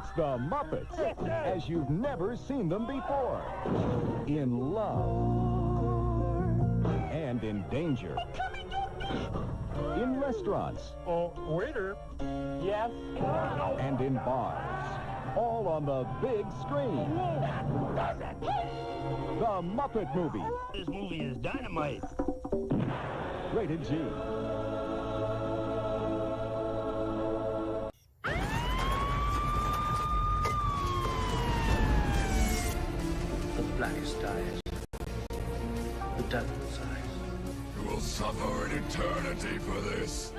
It's the Muppets, as you've never seen them before. In love and in danger. In restaurants. Oh, waiter. Yes. And in bars. All on the big screen. The Muppet Movie. This movie is dynamite. Rated G. The blackest eyes, the devil's eyes. You will suffer an eternity for this.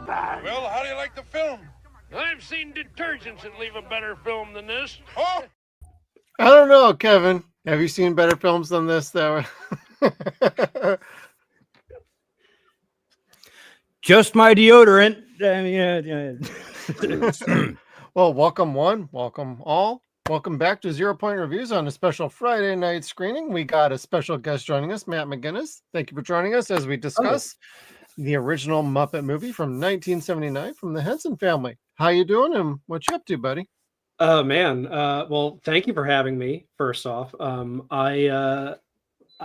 Well, how do you like the film? I've seen detergents that leave a better film than this. Oh! I don't know, Kevin. Have you seen better films than this, though? Just my deodorant. Well, welcome one, welcome all. Welcome back to 0 Point Reviews on a special Friday night screening. We got a special guest joining us, Matt McGinnis. Thank you for joining us as we discuss the original Muppet movie from 1979 from the Henson family. How you doing and what you up to, buddy? Man. Well, thank you for having me. First off, I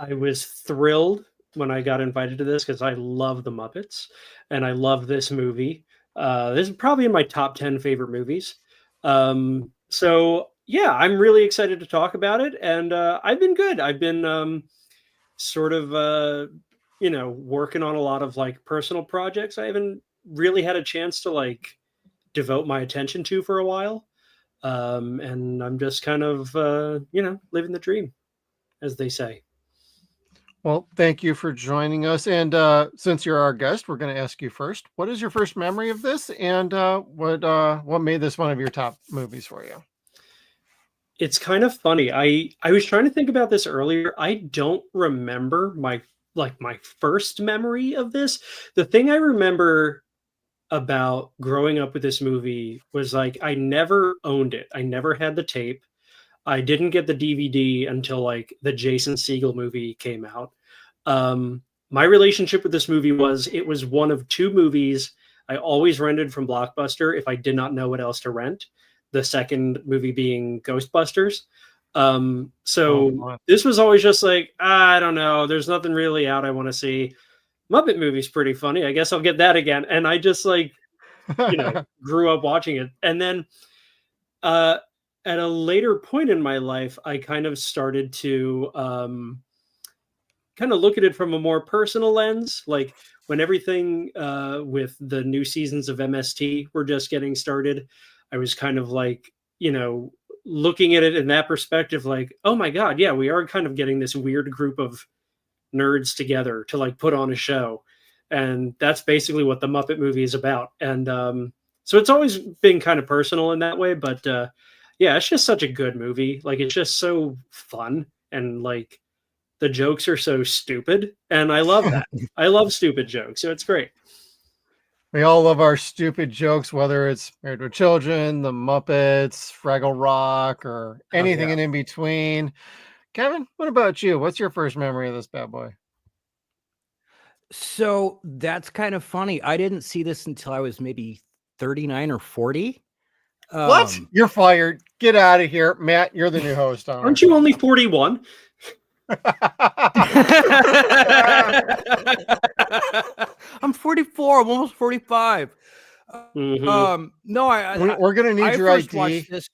was thrilled when I got invited to this because I love the Muppets and I love this movie. This is probably in my top 10 favorite movies. So yeah, I'm really excited to talk about it. And I've been good. I've been sort of working on a lot of like personal projects I haven't really had a chance to like devote my attention to for a while. And I'm just kind of, living the dream, as they say. Well, thank you for joining us. And since you're our guest, we're going to ask you first, what is your first memory of this? And what made this one of your top movies for you? It's kind of funny. I was trying to think about this earlier. I don't remember my first memory of this. The thing I remember about growing up with this movie was like I never owned it. I never had the tape. I didn't get the DVD until like the Jason Segel movie came out. My relationship with this movie was it was one of two movies I always rented from Blockbuster if I did not know what else to rent. The second movie being Ghostbusters. This was always just like, I don't know. There's nothing really out I want to see. Muppet Movie's pretty funny. I guess I'll get that again. And I just like, grew up watching it. And then at a later point in my life, I kind of started to kind of look at it from a more personal lens. Like when everything with the new seasons of MST were just getting started, I was kind of like, looking at it in that perspective, like, oh my God, yeah, we are kind of getting this weird group of nerds together to like put on a show. And that's basically what the Muppet Movie is about. And so it's always been kind of personal in that way. But yeah, it's just such a good movie. Like, it's just so fun. And like the jokes are so stupid. And I love that. I love stupid jokes. So it's great. We all love our stupid jokes, whether it's Married with Children, the Muppets, Fraggle Rock, or anything in between. Kevin, what about you? What's your first memory of this bad boy? So that's kind of funny. I didn't see this until I was maybe 39 or 40. What? You're fired. Get out of here. Matt, you're the new host. Aren't you only 41? I'm 44. I'm almost 45. Mm-hmm. No, we're gonna need your first ID. Watched this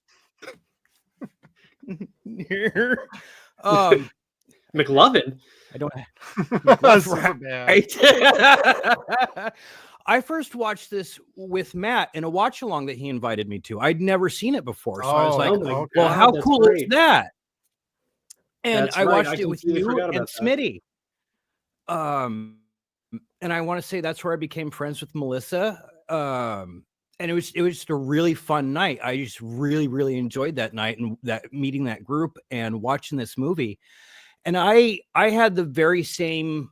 here. McLovin. I don't. That's right. I first watched this with Matt in a watch along that he invited me to. I'd never seen it before, so I was like, "Well, how cool is that?" And I watched it with you and Smitty. And I want to say that's where I became friends with Melissa. And it was just a really fun night. I just really, really enjoyed that night and that meeting that group and watching this movie. And I had the very same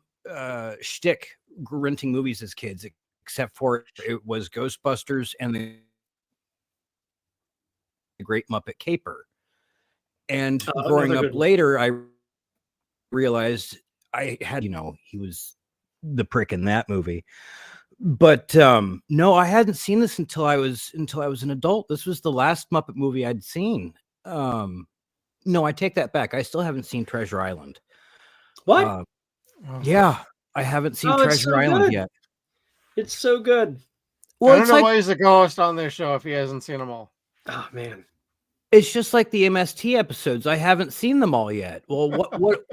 shtick renting movies as kids, except for it was Ghostbusters and the Great Muppet Caper. And growing up later, I realized I had, he was the prick in that movie. But no, I hadn't seen this until I was an adult. This was the last Muppet movie I'd seen. No, I take that back. I still haven't seen Treasure Island. What? Yeah, I haven't seen Treasure Island yet. It's so good. Well, I don't know why he's a ghost on this show if he hasn't seen them all. Oh man, it's just like the MST episodes. I haven't seen them all yet. Well,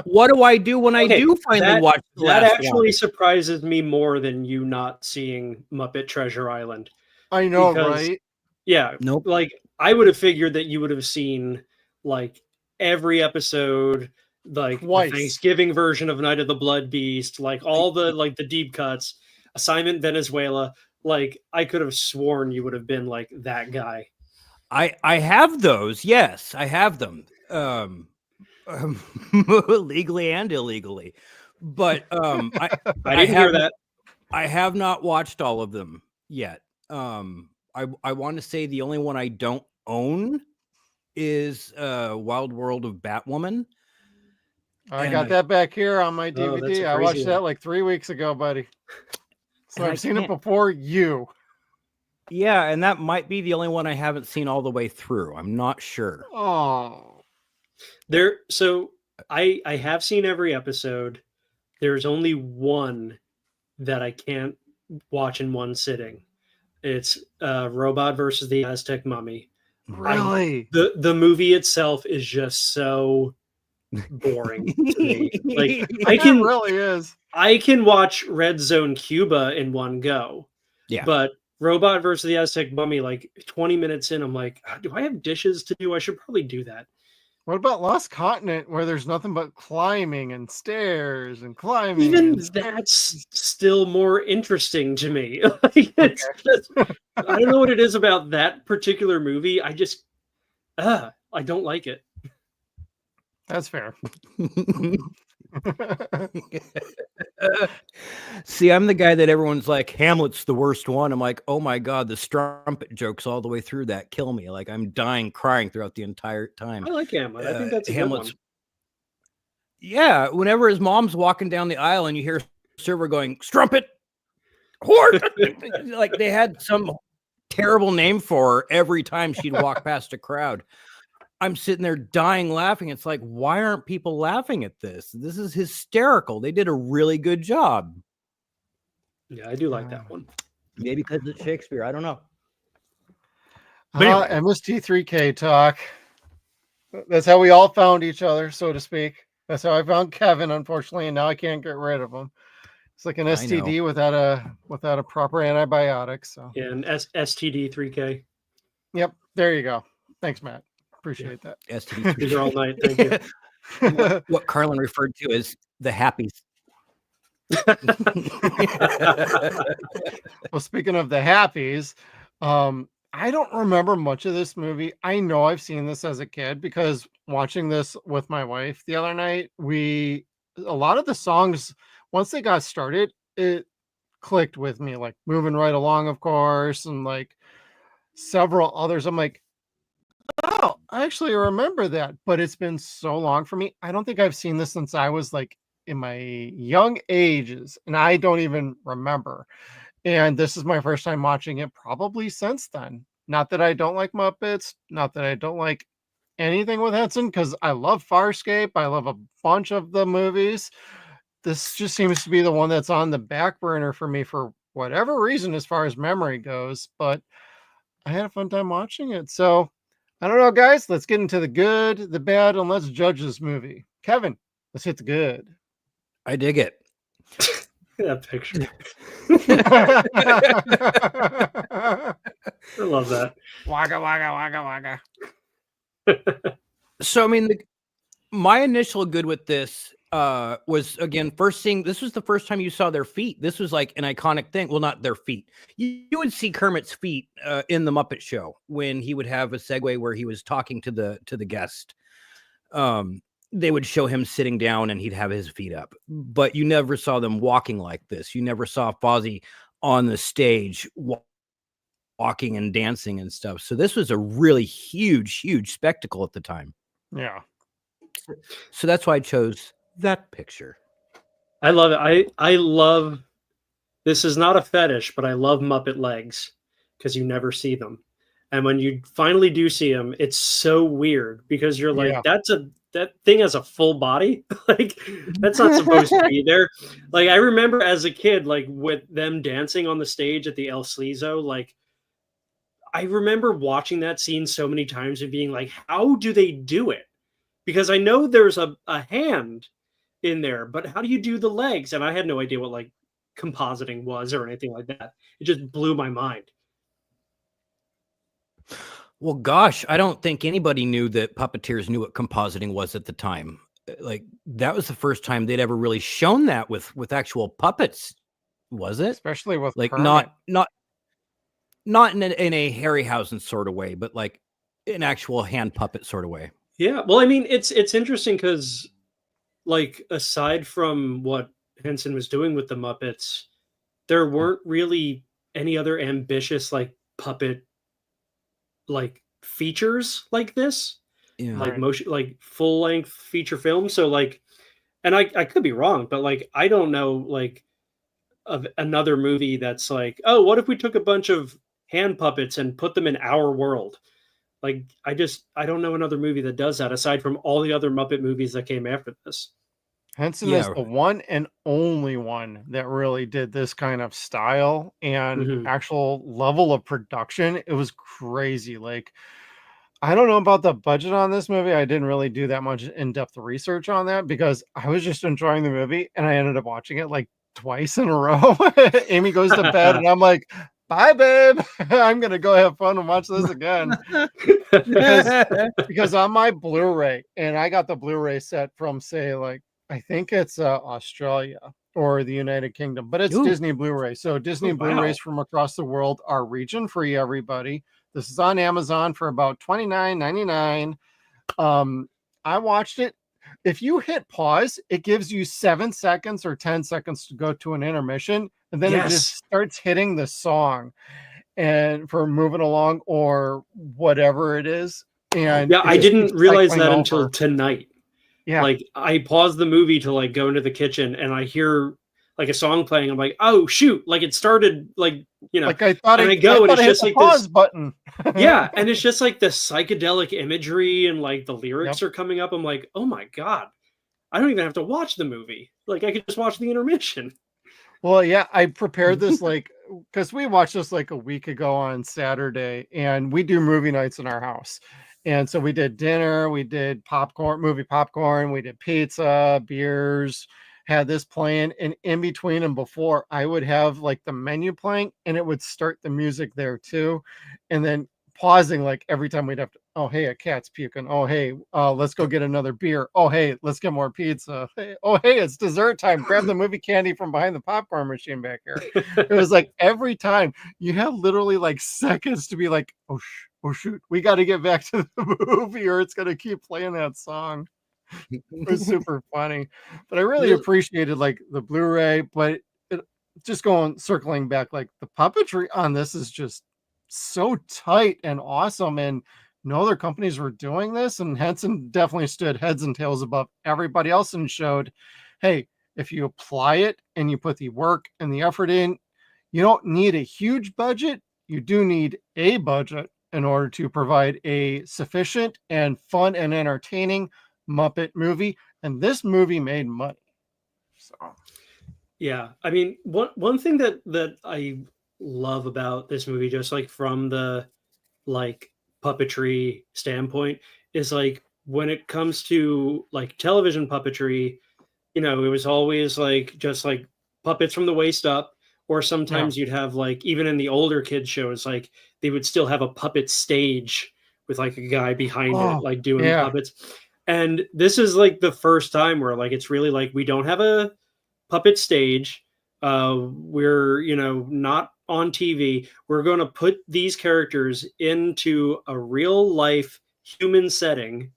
what do I do when I do finally watch the last that? Actually one? surprises me more than you not seeing Muppet Treasure Island. I know, right? Yeah, nope. Like I would have figured that you would have seen like every episode, like the Thanksgiving version of Night of the Blood Beast, like all the like the deep cuts, Assignment Venezuela. Like I could have sworn you would have been like that guy. I have those. Yes, I have them. Legally and illegally. But I didn't hear that. I have not watched all of them yet. I want to say the only one I don't own is Wild World of Batwoman. I got that back here on my DVD. I watched that like 3 weeks ago, buddy. So I've seen it before you. Yeah, and that might be the only one I haven't seen all the way through. I'm not sure. Oh. So I have seen every episode. There's only one that I can't watch in one sitting. It's Robot versus the Aztec Mummy. Really? The movie itself is just so boring to me. Like it really is. I can watch Red Zone Cuba in one go. Yeah. But Robot versus the Aztec Mummy, like 20 minutes in, I'm like, do I have dishes to do? I should probably do that. What about Lost Continent, where there's nothing but climbing and stairs and climbing? Even that's still more interesting to me. Like, I don't know what it is about that particular movie. I just, I don't like it. That's fair. See, I'm the guy that everyone's like, Hamlet's the worst one. I'm like, oh my God, the strumpet jokes all the way through that kill me. Like I'm dying, crying throughout the entire time. I like Hamlet. I think that's a Hamlet's. Good one. Yeah, whenever his mom's walking down the aisle and you hear server going, strumpet, horse, like they had some terrible name for her every time she'd walk past a crowd. I'm sitting there dying laughing. It's like, why aren't people laughing at this? This is hysterical. They did a really good job. Yeah, I do like that one. Maybe because it's Shakespeare. I don't know. MST3K talk. That's how we all found each other, so to speak. That's how I found Kevin, unfortunately, and now I can't get rid of him. It's like an STD without a proper antibiotic. So yeah, an STD3K. Yep, there you go. Thanks, Matt. Appreciate that. STD. These are all night. Thank you. What Carlin referred to as the happies. Well, speaking of the happies, I don't remember much of this movie. I know I've seen this as a kid because watching this with my wife the other night, a lot of the songs, once they got started, it clicked with me, like Moving Right Along, of course, and like several others. I'm like, oh, I actually remember that, but it's been so long for me. I don't think I've seen this since I was like in my young ages, and I don't even remember. And this is my first time watching it probably since then. Not that I don't like Muppets, not that I don't like anything with Henson, because I love Farscape. I love a bunch of the movies. This just seems to be the one that's on the back burner for me for whatever reason as far as memory goes, but I had a fun time watching it. So I don't know, guys. Let's get into the good, the bad, and let's judge this movie. Kevin, let's hit the good. I dig it. That picture. I love that. Wagga, wagga, wagga, wagga. So, I mean, my initial good with this was, again, this was the first time you saw their feet. This was like an iconic thing. Well, not their feet. You would see Kermit's feet in the Muppet Show when he would have a segue where he was talking to the guest. They would show him sitting down and he'd have his feet up, but you never saw them walking like this. You never saw Fozzie on the stage walking and dancing and stuff. So this was a really huge spectacle at the time. Yeah. So that's why I chose that picture. I love it. I love, this is not a fetish, but I love Muppet legs because you never see them. And when you finally do see them, it's so weird because you're like, that thing has a full body. Like, that's not supposed to be there. Like, I remember as a kid, like with them dancing on the stage at the El Sleazo, like, I remember watching that scene so many times and being like, how do they do it? Because I know there's a hand in there, but how do you do the legs? And I had no idea what like compositing was or anything like that. It just blew my mind. Well, gosh, I don't think anybody knew that puppeteers knew what compositing was at the time. Like, that was the first time they'd ever really shown that with actual puppets, was it? Especially with like Kermit. not in a Harryhausen sort of way, but like an actual hand puppet sort of way. Yeah, well, I mean, it's interesting because, like, aside from what Henson was doing with the Muppets, there weren't really any other ambitious like puppet like features like this, like motion, like full length feature film. So like, and I could be wrong, but like I don't know like of another movie that's like, oh, what if we took a bunch of hand puppets and put them in our world? Like, I don't know another movie that does that aside from all the other Muppet movies that came after this. Henson is the one and only one that really did this kind of style and actual level of production. It was crazy. Like, I don't know about the budget on this movie. I didn't really do that much in-depth research on that because I was just enjoying the movie and I ended up watching it like twice in a row. Amy goes to bed and I'm like, bye, babe. I'm going to go have fun and watch this again. because on my Blu-ray, and I got the Blu-ray set from, say, like, I think it's Australia or the United Kingdom, but it's Disney Blu-ray. So Disney Blu-rays from across the world are region free, everybody. This is on Amazon for about $29.99. I watched it. If you hit pause, it gives you 7 seconds or 10 seconds to go to an intermission, and then it just starts hitting the song and for moving along or whatever it is. And yeah, I didn't realize that until tonight. Yeah, like I paused the movie to like go into the kitchen and I hear like a song playing. I'm like, oh shoot! Like it started like, you know, like I thought. And I go and it's just like pause this button. Yeah, and it's just like the psychedelic imagery and like the lyrics are coming up. I'm like, oh my god, I don't even have to watch the movie. Like I could just watch the intermission. Well, yeah, I prepared this like because we watched this like a week ago on Saturday, and we do movie nights in our house. And so we did dinner, we did movie popcorn, we did pizza, beers, had this playing. And in between and before, I would have like the menu playing and it would start the music there too. And then pausing like every time we'd have to, oh, hey, a cat's puking. Oh, hey, let's go get another beer. Oh, hey, let's get more pizza. Hey, oh, hey, it's dessert time. Grab the movie candy from behind the popcorn machine back here. It was like every time you have literally like seconds to be like, oh shoot, we got to get back to the movie or it's going to keep playing that song. It was super funny, but I really appreciated like the Blu-ray, but it just circling back, like the puppetry on this is just so tight and awesome. And no other companies were doing this. And Henson definitely stood heads and tails above everybody else and showed, hey, if you apply it and you put the work and the effort in, you don't need a huge budget. You do need a budget in order to provide a sufficient and fun and entertaining Muppet movie. And this movie made money. So yeah, I mean, one thing that I love about this movie, just like from the like puppetry standpoint, is like when it comes to like television puppetry, you know, it was always like just like puppets from the waist up. Or sometimes you'd have like, even in the older kids shows, like they would still have a puppet stage with like a guy behind it, like doing puppets. And this is like the first time where like, it's really like, we don't have a puppet stage. We're, you know, not on TV. We're going to put these characters into a real life human setting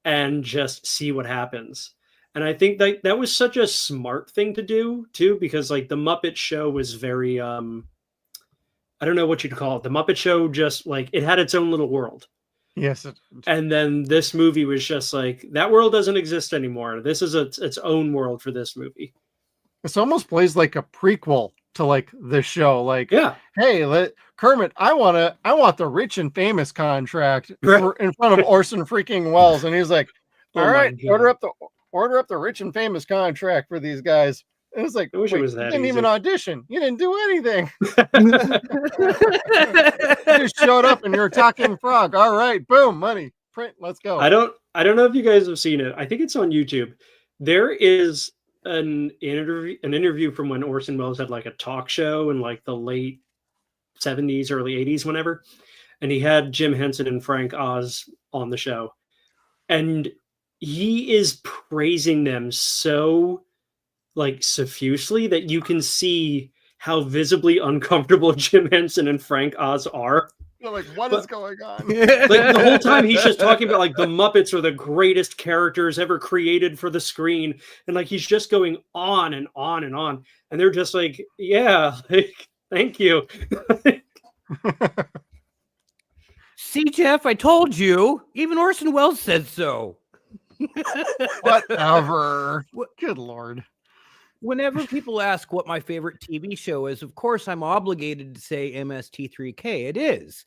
and just see what happens. And I think that was such a smart thing to do too, because like the Muppet Show was very, I don't know what you'd call it. The Muppet Show just like, it had its own little world. Yes. And then this movie was just like, that world doesn't exist anymore. This is its own world for this movie. This almost plays like a prequel to like the show. Like, yeah, hey, Kermit, I want the rich and famous contract in front of Orson freaking Welles, and he's like, all right, order up the rich and famous contract for these guys. And it's like, I wish it was that you didn't easy. even audition. You didn't do anything. You just showed up and you're a talking frog. All right, boom, money, print, let's go. I don't know if you guys have seen it. I think it's on YouTube. There is an interview from when Orson Welles had like a talk show in like the late 70s, early 80s, whenever, and he had Jim Henson and Frank Oz on the show, and he is praising them so like suffusely that you can see how visibly uncomfortable Jim Henson and Frank Oz are. You're like, what is going on? Like the whole time he's just talking about like the Muppets are the greatest characters ever created for the screen, and like he's just going on and on and on, and they're just like, yeah, like, thank you. See, Jeff, I told you. Even Orson Welles said so. Whatever. Good Lord. Whenever people ask what my favorite TV show is, of course, I'm obligated to say MST3K. It is.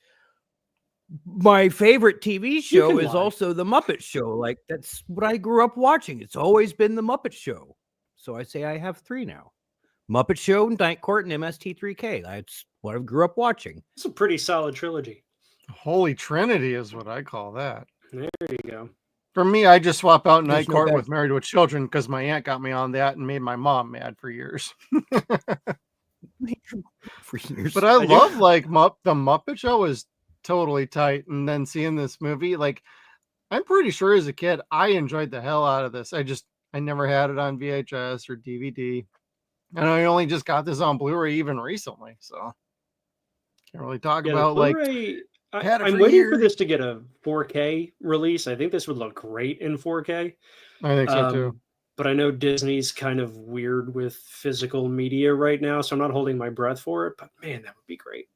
My favorite TV show is also The Muppet Show. Like, that's what I grew up watching. It's always been The Muppet Show. So I say I have 3 now. Muppet Show, Night Court, and MST3K. That's what I grew up watching. It's a pretty solid trilogy. Holy Trinity is what I call that. There you go. For me, I just swap out Night Court with Married with Children because my aunt got me on that and made my mom mad for years. But I love like the Muppet Show is totally tight. And then seeing this movie, like I'm pretty sure as a kid, I enjoyed the hell out of this. I never had it on VHS or DVD. And I only just got this on Blu-ray even recently. So can't really talk about like I'm waiting for this to get a 4K release. I think this would look great in 4K. I think so too. But I know Disney's kind of weird with physical media right now, so I'm not holding my breath for it. But man, that would be great.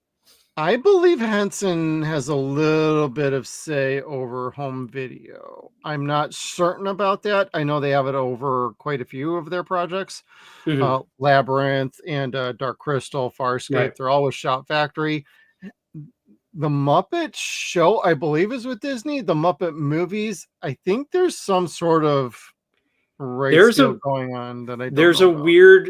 I believe Henson has a little bit of say over home video. I'm not certain about that. I know they have it over quite a few of their projects. Mm-hmm. Labyrinth and Dark Crystal, Farscape. Right. They're all with Shout Factory. The Muppet Show, I believe, is with Disney. The Muppet Movies, I think there's some sort of race going on that I don't know about.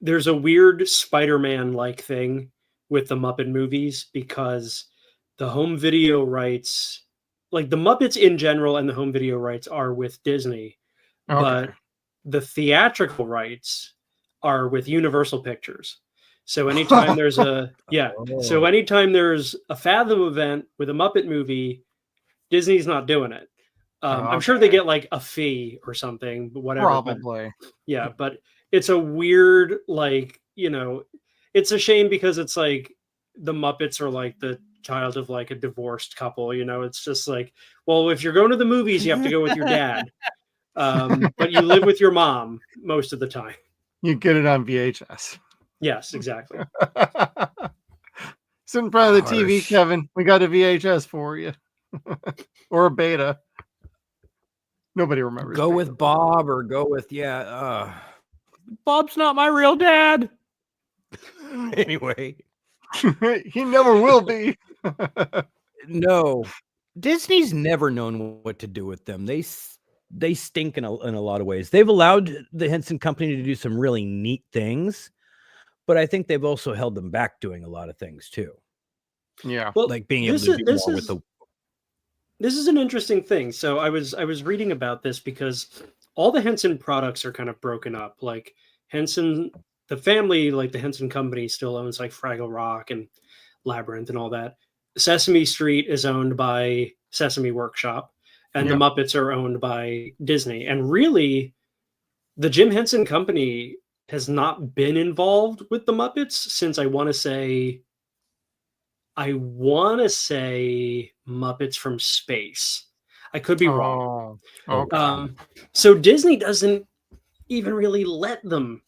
There's a weird Spider-Man like thing with the Muppet Movies because the home video rights, like the Muppets in general and the home video rights are with Disney, but the theatrical rights are with Universal Pictures. So anytime there's anytime there's a Fathom event with a Muppet movie, Disney's not doing it. I'm sure they get like a fee or something, but whatever. Probably. But it's a weird, like, it's a shame because it's like the Muppets are like the child of like a divorced couple. It's just like, well, if you're going to the movies, you have to go with your dad, but you live with your mom most of the time. You get it on VHS. Yes, exactly. Sit in front of the TV, Kevin. We got a VHS for you. Or a beta. Nobody remembers. Go with Bob or go with, Bob's not my real dad. Anyway. He never will be. No. Disney's never known what to do with them. They stink in a lot of ways. They've allowed the Henson Company to do some really neat things. But I think they've also held them back doing a lot of things too. Yeah, well, like being able to do more with the. This is an interesting thing. So I was reading about this because all the Henson products are kind of broken up. Like Henson, the family, like the Henson Company, still owns like Fraggle Rock and Labyrinth and all that. Sesame Street is owned by Sesame Workshop, and the Muppets are owned by Disney. And really, the Jim Henson Company has not been involved with the Muppets since I want to say Muppets from Space. I could be wrong. Okay. So Disney doesn't even really let them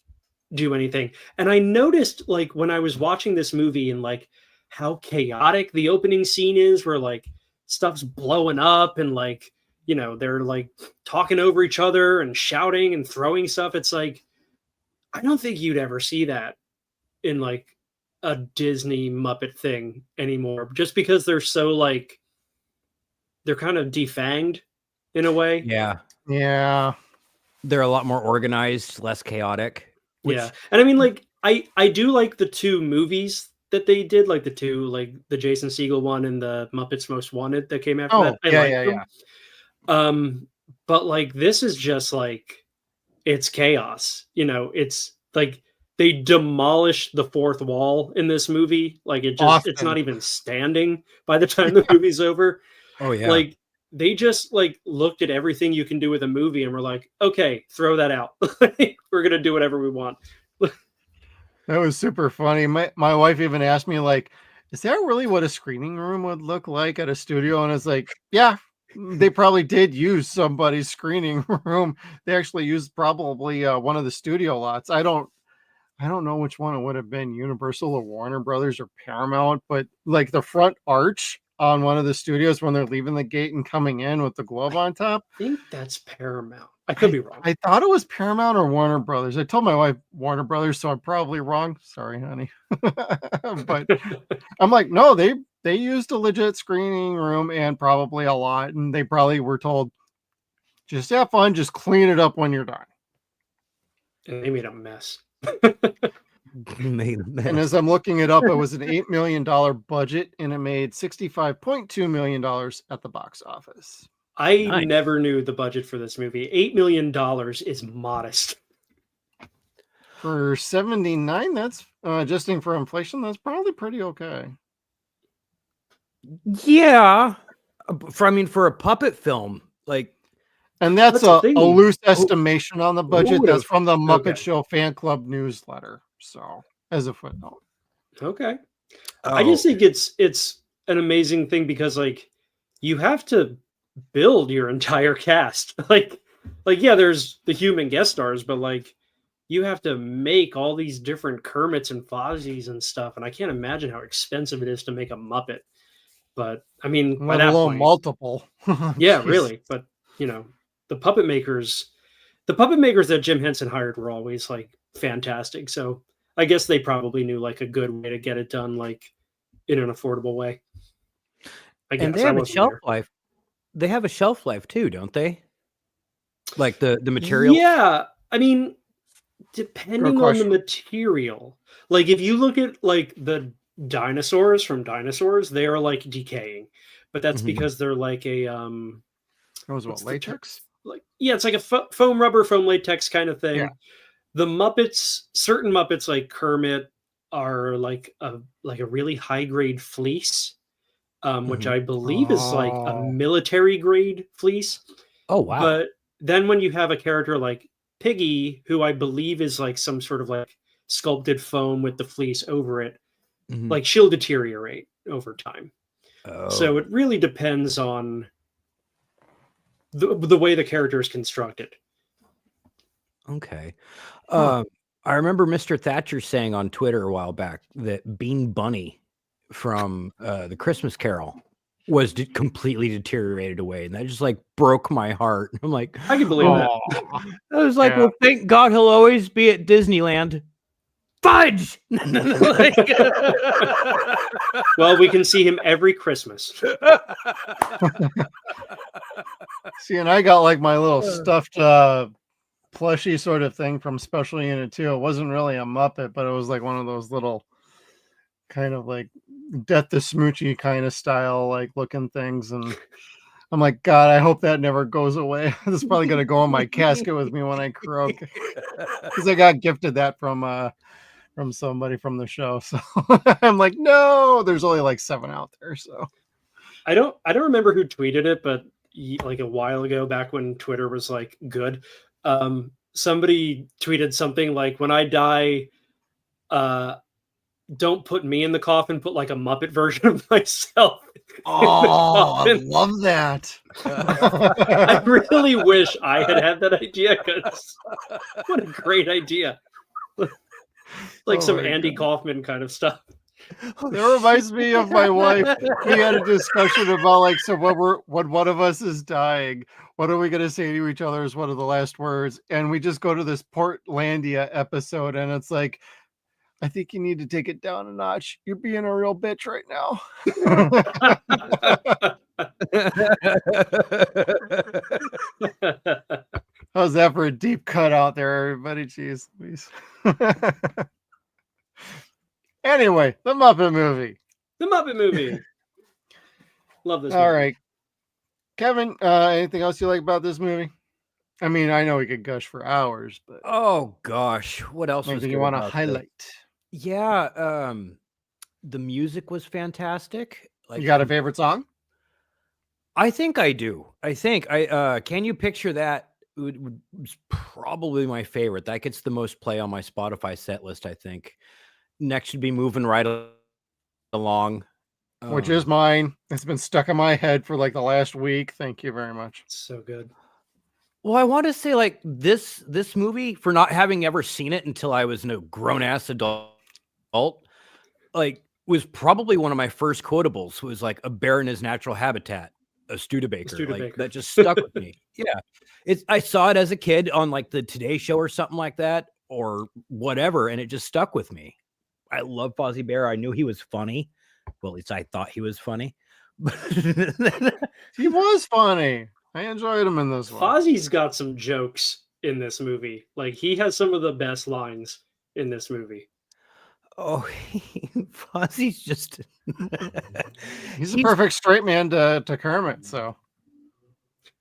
do anything. And I noticed like when I was watching this movie and like how chaotic the opening scene is where like stuff's blowing up and like, they're like talking over each other and shouting and throwing stuff. It's like, I don't think you'd ever see that in like a Disney Muppet thing anymore, just because they're so like they're kind of defanged in a way. Yeah. They're a lot more organized, less chaotic. Yeah. And I mean, like, I do like the two movies that they did, like the two, like the Jason Segel one and the Muppets Most Wanted that came after that. I like them. But like this is just like it's chaos. You know, it's like they demolished the fourth wall in this movie. Like it's not even standing by the time the movie's over. Oh yeah. Like they just like looked at everything you can do with a movie and were like, okay, throw that out. We're gonna do whatever we want. That was super funny. My wife even asked me, like, is that really what a screening room would look like at a studio? And it's like, yeah, they probably did use somebody's screening room. They actually used probably one of the studio lots. I don't know which one it would have been, Universal or Warner Brothers or Paramount, but like the front arch on one of the studios when they're leaving the gate and coming in with the glove on top. I think that's Paramount. I could be wrong. I thought it was Paramount or Warner Brothers. I told my wife Warner Brothers, so I'm probably wrong. Sorry, honey. But I'm like, no, they used a legit screening room and probably a lot, and they probably were told, just have fun, just clean it up when you're done. And they made a mess. And as I'm looking it up, it was an $8 million budget, and it made $65.2 million at the box office. I never knew the budget for this movie. $8 million is modest. For 79, that's adjusting for inflation, that's probably pretty okay. Yeah. For a puppet film, like. And that's a loose estimation on the budget. That's from the Muppet Show fan club newsletter. So, as a footnote. Okay. I just think it's an amazing thing because, like, you have to build your entire cast. Like yeah, there's the human guest stars, but like you have to make all these different Kermits and Fozzies and stuff, and I can't imagine how expensive it is to make a Muppet. But I mean, let alone multiple. Yeah, really. But you know, the puppet makers that Jim Henson hired were always like fantastic. So I guess they probably knew like a good way to get it done, like in an affordable way. I guess. And they have a shelf life. They have a shelf life too, don't they? Like the material. Yeah, I mean, depending on the material. Like if you look at like the dinosaurs from Dinosaurs, they are like decaying, but that's because they're like a latex? Like it's like a foam rubber, foam latex kind of thing. Yeah. The Muppets, certain Muppets like Kermit, are like a really high grade fleece. Which I believe is like a military grade fleece. Oh, wow. But then when you have a character like Piggy, who I believe is like some sort of like sculpted foam with the fleece over it, like she'll deteriorate over time. So it really depends on the way the character is constructed. Okay. I remember Mr. Thatcher saying on Twitter a while back that Bean Bunny from the Christmas Carol was completely deteriorated away, and that just like broke my heart. I'm like, I can believe that. I was like, well, thank God he'll always be at Disneyland. Fudge. Well, we can see him every Christmas. See, and I got like my little stuffed plushy sort of thing from Special Unit 2. It wasn't really a Muppet, but it was like one of those little kind of like Death to Smoochie kind of style like looking things, and I'm like, God, I hope that never goes away. This is probably gonna go in my casket with me when I croak, because I got gifted that from somebody from the show. So I'm like, no, there's only like 7 out there. So I don't remember who tweeted it, but like a while ago, back when Twitter was like good, somebody tweeted something like, when I die, don't put me in the coffin, put like a Muppet version of myself. Oh, I love that. I really wish I had that idea, because what a great idea. Like some Andy Kaufman kind of stuff. That reminds me of my wife. We had a discussion about like, so when one of us is dying, what are we going to say to each other as one of the last words? And we just go to this Portlandia episode, and it's like, I think you need to take it down a notch. You're being a real bitch right now. How's that for a deep cut out there, everybody? Jeez, please. Anyway, the Muppet Movie. The Muppet Movie. Love this movie. All right. Kevin, anything else you like about this movie? I mean, I know we could gush for hours, but oh gosh, what else anything you want to highlight? Yeah, the music was fantastic. Like, you got a favorite song? I think I do. I think I can you picture that? It was probably my favorite. That gets the most play on my Spotify set list, I think. Next should be Moving Right Along, which is mine. It's been stuck in my head for like the last week. Thank you very much. So good. Well, I want to say like this movie, for not having ever seen it until I was a grown-ass adult, like was probably one of my first quotables. Was like a bear in his natural habitat, a Studebaker. Like that just stuck with me. Yeah. I saw it as a kid on like the Today Show or something like that or whatever, and it just stuck with me. I love Fozzie Bear. I knew he was funny. Well, at least I thought he was funny. He was funny. I enjoyed him in this one. Fozzie's got some jokes in this movie. Like, he has some of the best lines in this movie. Oh, Fozzie's just... he's a perfect straight man to Kermit, so...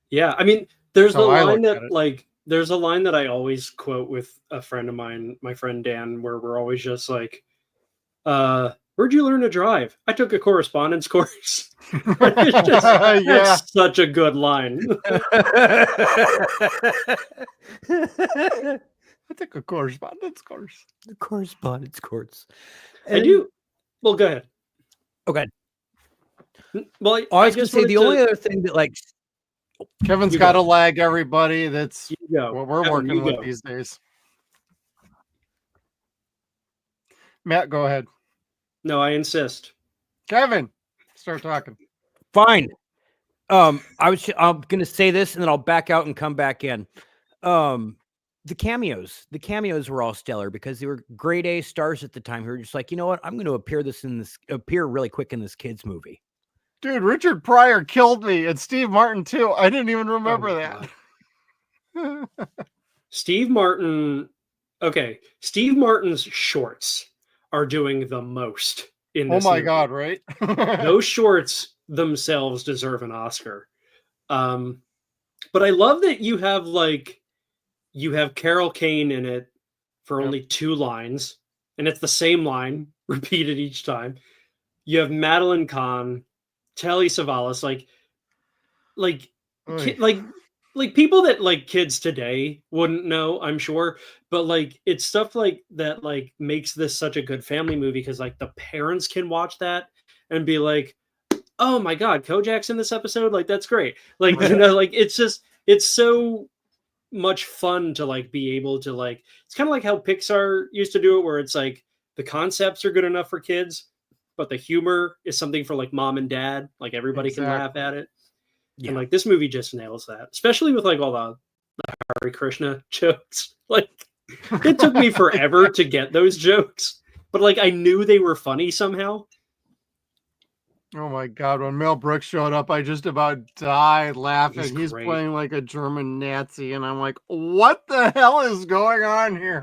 Yeah, I mean, there's a line that, like, there's a line that I always quote with a friend of mine, my friend Dan, where we're always just like, where'd you learn to drive? I took a correspondence course. It's just, that's such a good line. I took a correspondence course. The correspondence course. I do. Well, go ahead. Okay. Well, I was going to say the only other thing that like Kevin's got a lag, everybody. That's what we're Kevin, working with these days. Matt, go ahead. No, I insist. Kevin, start talking. Fine. I'm going to say this and then I'll back out and come back in. The cameos were all stellar because they were grade A stars at the time who were just like, you know what? I'm going to appear really quick in this kid's movie. Dude, Richard Pryor killed me, and Steve Martin too. I didn't even remember that. Steve Martin. Okay, Steve Martin's shorts are doing the most in this movie. God, right? Those shorts themselves deserve an Oscar. But I love that you have Carol Kane in it for only 2 lines, and it's the same line repeated each time. You have Madeline Kahn, Telly Savalas, like people that like kids today wouldn't know, I'm sure, but like it's stuff like that like makes this such a good family movie because like the parents can watch that and be like, oh my god, Kojak's in this episode, like that's great. Like you know, like it's so much fun to like be able to like, it's kind of like how Pixar used to do it, where it's like the concepts are good enough for kids, but the humor is something for like mom and dad, like everybody can laugh at it. Yeah. And like this movie just nails that, especially with like all the Hare Krishna jokes. Like it took me forever to get those jokes, but like I knew they were funny somehow. Oh my god, when Mel Brooks showed up, I just about died laughing. He's playing like a German Nazi, and I'm like, what the hell is going on here?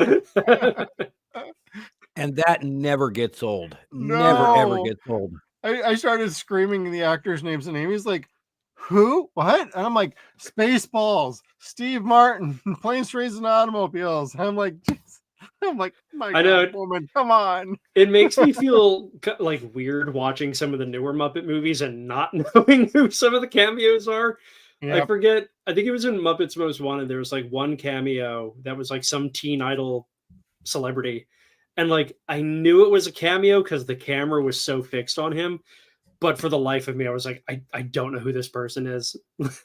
And that never gets old. No. Never, ever gets old. I started screaming the actor's names and Amy's like, who? What? And I'm like, Spaceballs, Steve Martin, Planes, Trains, and Automobiles. I'm like, my God, woman, come on. It makes me feel like weird watching some of the newer Muppet movies and not knowing who some of the cameos are. Yep. I forget. I think it was in Muppets Most Wanted. There was like one cameo that was like some teen idol celebrity. And like, I knew it was a cameo because the camera was so fixed on him. But for the life of me, I was like, I don't know who this person is.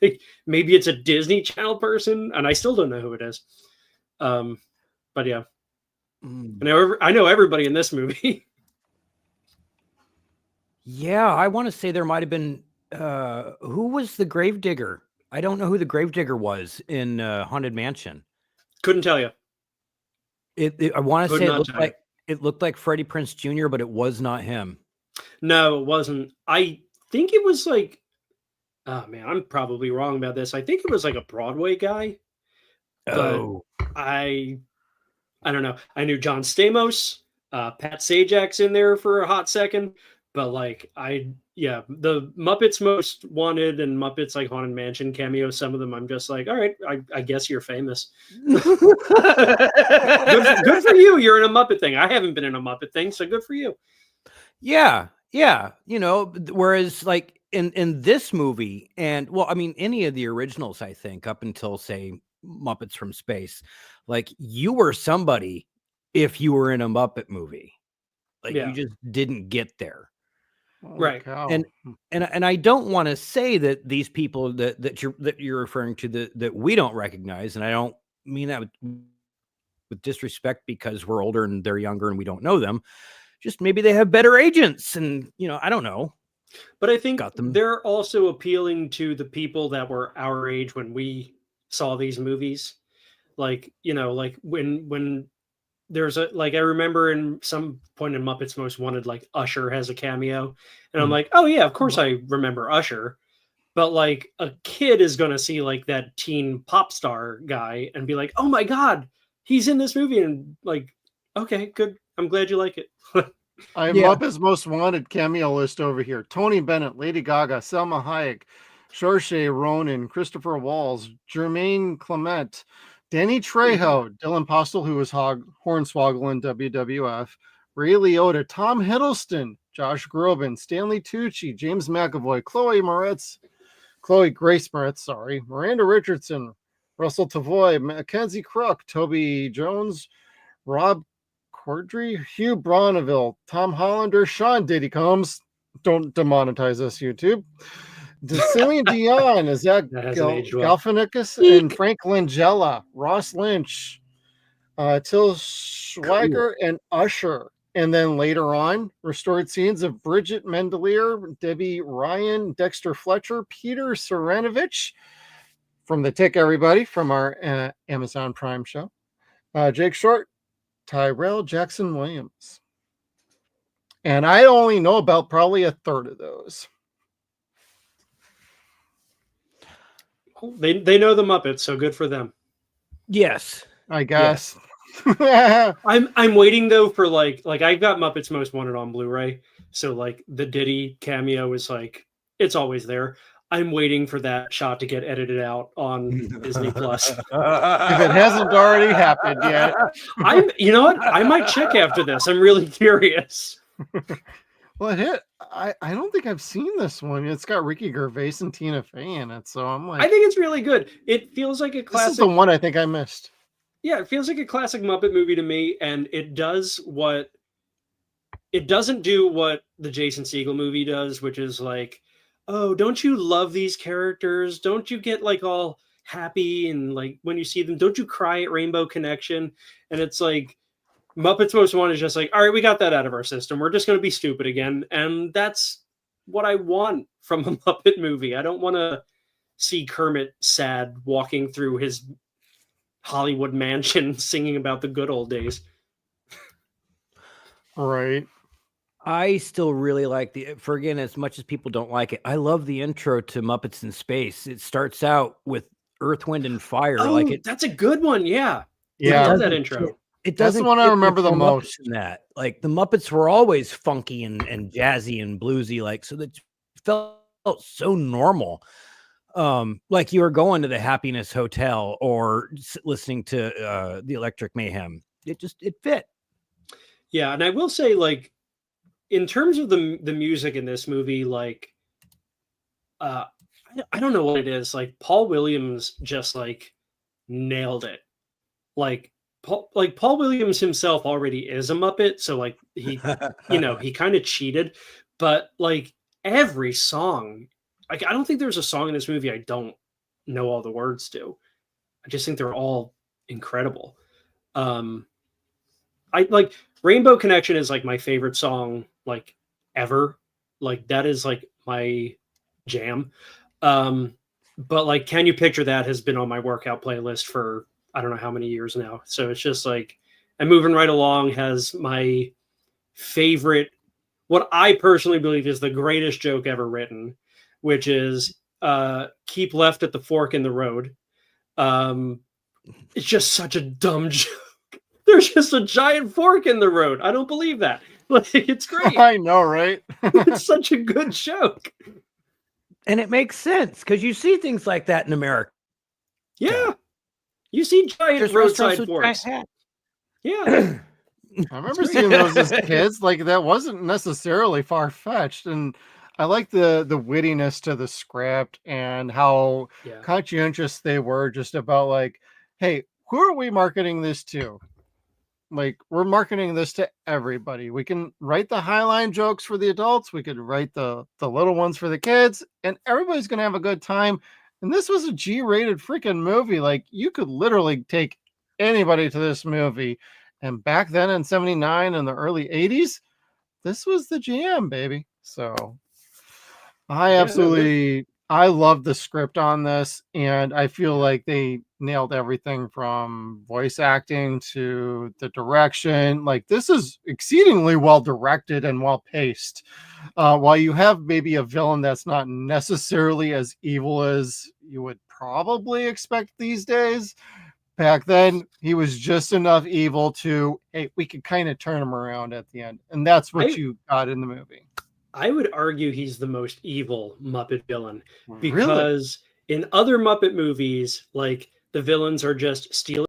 Like, maybe it's a Disney Channel person, and I still don't know who it is. But yeah. I know everybody in this movie. Yeah, I want to say there might have been who was the gravedigger? I don't know who the gravedigger was in Haunted Mansion. Couldn't tell you. I want to say it looked like Freddie Prinze Jr., but it was not him. No, it wasn't. I think it was like, oh man, I'm probably wrong about this. I think it was like a Broadway guy. Oh, I don't know. I knew John Stamos, Pat Sajak's in there for a hot second, but like the Muppets Most Wanted and Muppets like Haunted Mansion cameos, some of them I'm just like, all right, I guess you're famous. good for you. You're in a Muppet thing. I haven't been in a Muppet thing, so good for you. Yeah. Whereas like in this movie, and well, I mean, any of the originals, I think, up until say Muppets from Space, like you were somebody if you were in a Muppet movie. Like you just didn't get there. Right. And I don't want to say that these people that you're referring to that we don't recognize, and I don't mean that with disrespect because we're older and they're younger and we don't know them. Just maybe they have better agents, and I don't know. But I think they're also appealing to the people that were our age when we saw these movies. Like, like when there's I remember in some point in Muppets Most Wanted, like Usher has a cameo, and I'm like, oh yeah, of course I remember Usher. But like a kid is going to see like that teen pop star guy and be like, oh my God, he's in this movie. And like, okay, good. I'm glad you like it. I have Muppets Most Wanted cameo list over here. Tony Bennett, Lady Gaga, Selma Hayek, Saoirse Ronan, Christopher Waltz, Jermaine Clement, Danny Trejo, Dylan Postel, who was Hornswoggle in WWF, Ray Liotta, Tom Hiddleston, Josh Groban, Stanley Tucci, James McAvoy, Chloe Grace Moretz, Miranda Richardson, Russell Tavoy, Mackenzie Crook, Toby Jones, Rob Corddry, Hugh Bonneville, Tom Hollander, Sean Diddy Combs. Don't demonetize us, YouTube. Celine Dion, Zach Galifianakis, and Frank Langella, Ross Lynch, Till Schweiger, and Usher. And then later on, restored scenes of Bridget Mendelier, Debbie Ryan, Dexter Fletcher, Peter Seranovich from The Tick, everybody, from our Amazon Prime show, Jake Short, Tyrell Jackson Williams. And I only know about probably a third of those. They know the Muppets, so good for them. Yes, I guess. Yeah. I'm waiting though for like I've got Muppets Most Wanted on Blu-ray, so like the Diddy cameo is like it's always there. I'm waiting for that shot to get edited out on Disney Plus. If it hasn't already happened yet. You know what? I might check after this. I'm really curious. Well, I don't think I've seen this one. It's got Ricky Gervais and Tina Fey in it, so I'm like, I think it's really good. It feels like a classic. This is the one I think I missed. Yeah, it feels like a classic Muppet movie to me, and it doesn't do what the Jason Segel movie does, which is like, oh, don't you love these characters? Don't you get like all happy and like when you see them, don't you cry at Rainbow Connection? And it's like Muppets Most Wanted is just like, all right, we got that out of our system. We're just going to be stupid again. And that's what I want from a Muppet movie. I don't want to see Kermit sad walking through his Hollywood mansion singing about the good old days. Right. I still really like again, as much as people don't like it, I love the intro to Muppets in Space. It starts out with Earth, Wind, and Fire. Oh, that's a good one. Yeah. Yeah. I love that intro. That's the one I remember the most. In that, like the Muppets were always funky and jazzy and bluesy, like so that felt so normal. Like you were going to the Happiness Hotel or listening to the Electric Mayhem. It fit. Yeah, and I will say, like, in terms of the music in this movie, like, I don't know what it is. Like Paul Williams just like nailed it. Like Paul Williams himself already is a Muppet, so like he, he kind of cheated. But like every song, like I don't think there's a song in this movie I don't know all the words to. I just think they're all incredible. I like Rainbow Connection is like my favorite song like ever. Like that is like my jam. But like, Can You Picture That has been on my workout playlist for I don't know how many years now. So it's just like, and Moving Right Along has my favorite, what I personally believe is the greatest joke ever written, which is keep left at the fork in the road. It's just such a dumb joke. There's just a giant fork in the road. I don't believe that. Like, it's great. I know, right? It's such a good joke. And it makes sense because you see things like that in America. Yeah. You see giant roadside forks. Yeah. I remember seeing those as kids. Like, that wasn't necessarily far-fetched. And I like the wittiness to the script and how conscientious they were just about like, hey, who are we marketing this to? Like, we're marketing this to everybody. We can write the highline jokes for the adults. We could write the little ones for the kids, and everybody's going to have a good time. And this was a G-rated freaking movie. Like, you could literally take anybody to this movie. And back then in 79 and the early 80s, this was the jam, baby. So I love the script on this, and I feel like they nailed everything from voice acting to the direction. Like, this is exceedingly well directed and well paced. While you have maybe a villain that's not necessarily as evil as you would probably expect these days, back then he was just enough evil to, hey, we could kind of turn him around at the end, and that's what you got in the movie. I would argue he's the most evil Muppet villain because in other Muppet movies, like the villains are just stealing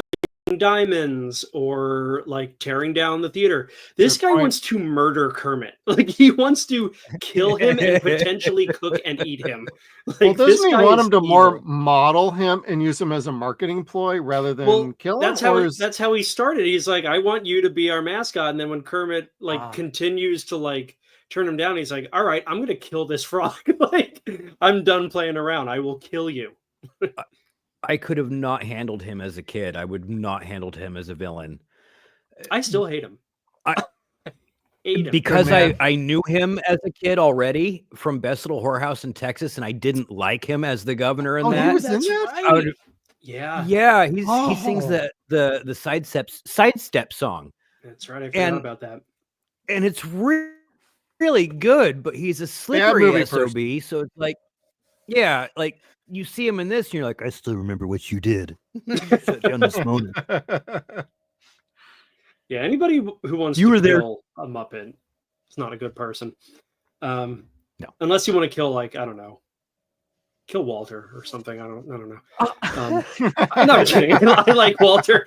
diamonds or like tearing down the theater. This guy wants to murder Kermit. Like, he wants to kill him and potentially cook and eat him. Like, well, doesn't he want him to more model him and use him as a marketing ploy rather than kill him? That's how he started. He's like, I want you to be our mascot. And then when Kermit continues to like turn him down, he's like, all right, I'm gonna kill this frog. Like, I'm done playing around. I will kill you. I could have not handled him as a kid. I would not handled him as a villain. I still hate him. I hate him because I knew him as a kid already from Best Little Whorehouse in Texas, and I didn't like him as the governor in that. He was in that? Right. Yeah. He sings the sidestep song. That's right. I forgot about that. And it's really good, but he's a slippery SOB. So it's like, like you see him in this, and you're like, I still remember what you did. Shut down this moment. Yeah, anybody who wants to kill a Muppet is not a good person. No, unless you want to kill, like, I don't know, kill Walter or something. I don't know. I'm not kidding. I like Walter.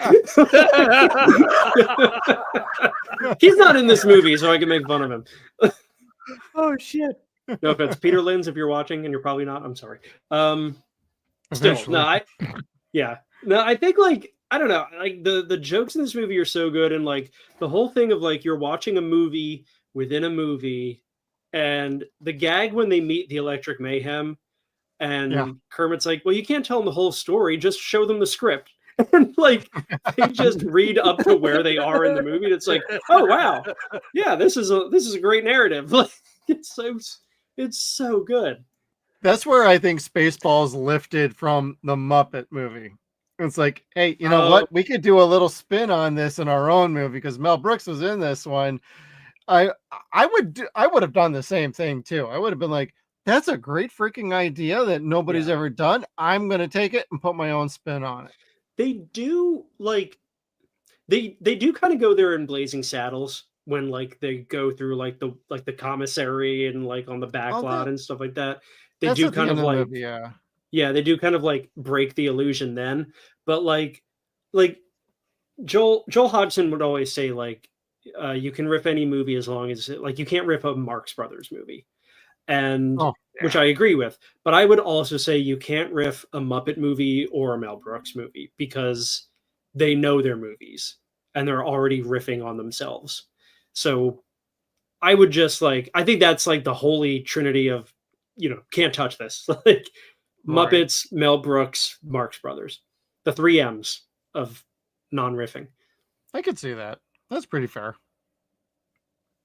He's not in this movie, so I can make fun of him. Oh shit. No offense, Peter Linz, if you're watching, and you're probably not, I'm sorry. Still, I think, like, I don't know, like the jokes in this movie are so good, and like the whole thing of like you're watching a movie within a movie, and the gag when they meet the Electric Mayhem, and Kermit's like, well, you can't tell them the whole story, just show them the script. And like they just read up to where they are in the movie. And it's like, oh wow, yeah, this is a great narrative. Like, it's so good. That's where I think Spaceballs lifted from the Muppet movie. It's like, hey, you know what? We could do a little spin on this in our own movie because Mel Brooks was in this one. I would have done the same thing too. I would have been like, that's a great freaking idea that nobody's ever done. I'm gonna take it and put my own spin on it. They do like they do kind of go there in Blazing Saddles when like they go through like the commissary and like on the back lot and stuff like that. They do kind of like they do kind of like break the illusion then. But like Joel Hodgson would always say, like, you can riff any movie as long as like you can't riff a Marx Brothers movie. And which I agree with, but I would also say you can't riff a Muppet movie or a Mel Brooks movie because they know their movies and they're already riffing on themselves. So I would just like, I think that's like the holy trinity of, you know, can't touch this. Like Muppets, Mel Brooks, Marx Brothers, the 3 M's of non-riffing. I could see that. That's pretty fair.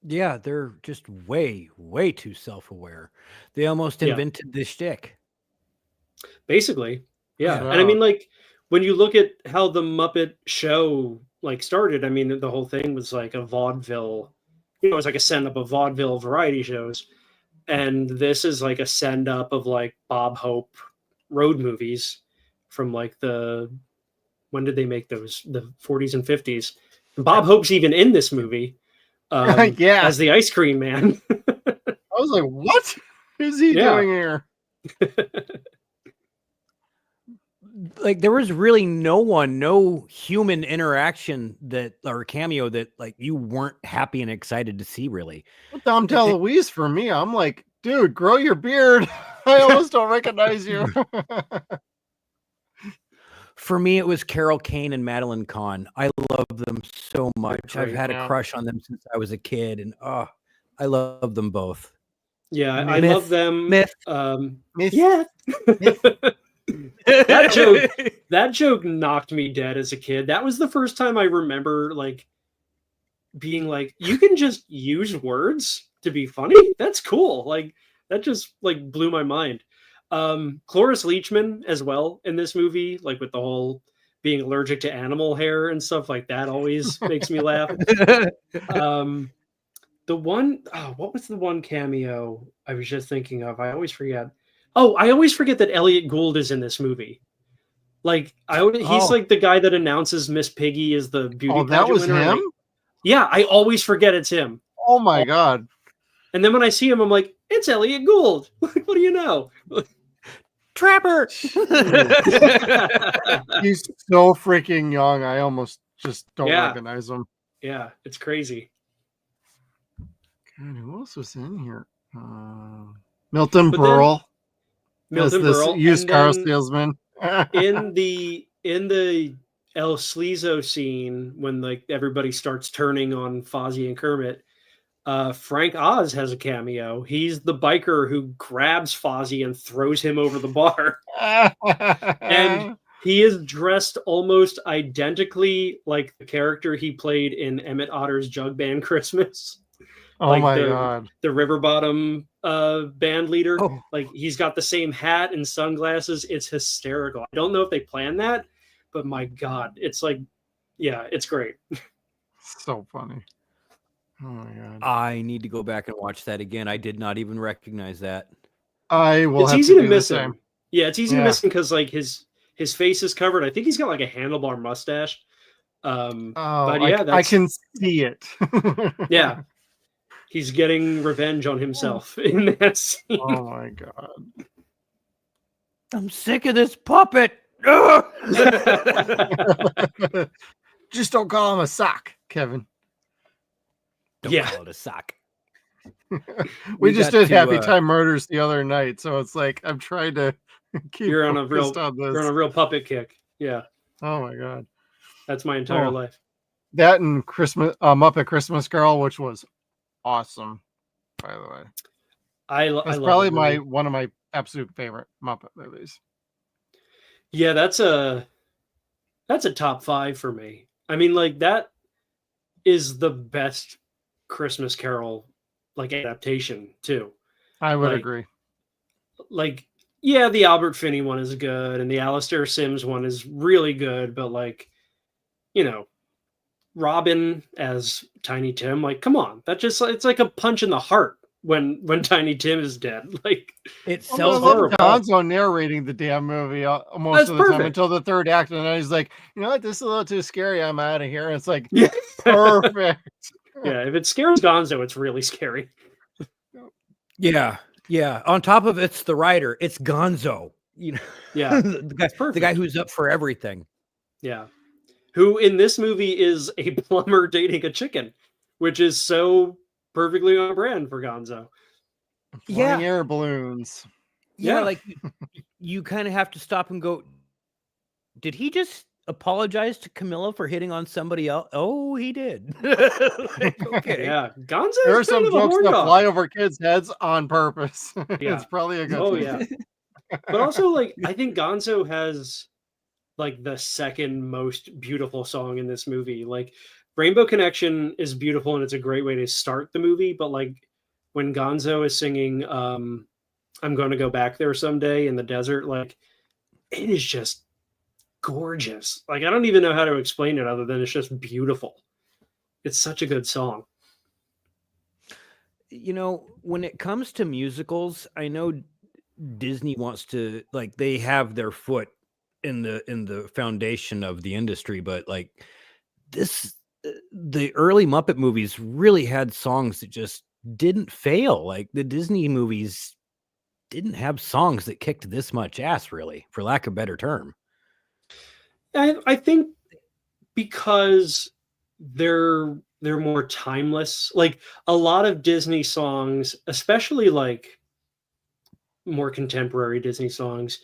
Yeah, they're just way, way too self-aware. They almost invented this shtick. Basically, yeah. And I mean, like, when you look at how the Muppet Show like started, I mean, the whole thing was like a vaudeville. It was like a send up of vaudeville variety shows, and this is like a send up of like Bob Hope road movies from like when did they make those? The 40s and 50s. And Bob Hope's even in this movie. As the ice cream man. I was like, what is he doing here? Like, there was really no human interaction or cameo that like you weren't happy and excited to see, really. Dom DeLuise for me, I'm like, dude, grow your beard. I almost don't recognize you. For me, it was Carol Kane and Madeline Kahn. I love them so much. I've had a crush on them since I was a kid, and I love them both. Yeah, I love them. Myth. Yeah. that joke knocked me dead as a kid. That was the first time I remember like being like, you can just use words to be funny. That's cool. Like that just like blew my mind. Cloris Leachman as well in this movie, like with the whole being allergic to animal hair and stuff like that, always makes me laugh. What was the one cameo I was just thinking of? I always forget. Oh, I always forget that Elliot Gould is in this movie. Like he's like the guy that announces Miss Piggy is the beauty pageant that was winner. him? I always forget it's him. Oh my God. And then when I see him, I'm like, it's Elliot Gould. What do you know? Trapper. He's so freaking young. I almost just don't recognize him. Yeah, it's crazy. God, who else was in here? Milton Berle. Milton Berle, used car salesman. in the El Sleazo scene, when like everybody starts turning on Fozzie and Kermit, Frank Oz has a cameo. He's the biker who grabs Fozzie and throws him over the bar. And he is dressed almost identically like the character he played in Emmett Otter's Jug Band Christmas. Oh my God. The River Bottom band leader. Oh. Like he's got the same hat and sunglasses. It's hysterical. I don't know if they planned that, but my God, it's like, yeah, it's great. So funny. Oh my God. I need to go back and watch that again. I did not even recognize that. I will. It's easy to miss him. Yeah, it's easy to miss him because like his face is covered. I think he's got like a handlebar mustache. But yeah, I can see it. Yeah. He's getting revenge on himself in that scene. Oh my God. I'm sick of this puppet. Just don't call him a sock, Kevin. Don't call it a sock. we just did Happy Time Murders the other night, so it's like I'm trying to keep you're on a real puppet kick. Yeah. Oh my God. That's my entire life. That and Muppet Christmas Carol, which was awesome, by the way. That's probably one of my absolute favorite Muppet movies. Yeah, that's a top 5 for me. I mean, like that is the best Christmas Carol like adaptation too. I would agree. Like, yeah, the Albert Finney one is good, and the Alastair Sims one is really good, but like, you know, Robin as Tiny Tim, like, come on, it's like a punch in the heart when Tiny Tim is dead. Like, it sells horrible. Gonzo narrating the damn movie most of the time until the third act, and then he's like, you know what, this is a little too scary. I'm out of here. And it's like, perfect. Yeah, if it scares Gonzo, it's really scary. Yeah. On top of it's the writer, it's Gonzo. You know, yeah, the guy who's up for everything. Yeah. Who in this movie is a plumber dating a chicken, which is so perfectly on brand for Gonzo. Flying air balloons. Yeah, like you kind of have to stop and go, did he just apologize to Camilla for hitting on somebody else? Oh, he did. Like, okay. Yeah, Gonzo. There are some jokes that fly over kids' heads on purpose. Yeah. It's probably a good thing. Yeah. But also, like, I think Gonzo has like the second most beautiful song in this movie. Like, Rainbow Connection is beautiful and it's a great way to start the movie. But like when Gonzo is singing, I'm going to go back there someday in the desert, like it is just gorgeous. Like I don't even know how to explain it other than it's just beautiful. It's such a good song. You know, when it comes to musicals, I know Disney wants to, like, they have their foot in the foundation of the industry, but like the early Muppet movies really had songs that just didn't fail. Like the Disney movies didn't have songs that kicked this much ass, really, for lack of a better term. I think because they're more timeless. Like a lot of Disney songs, especially like more contemporary Disney songs,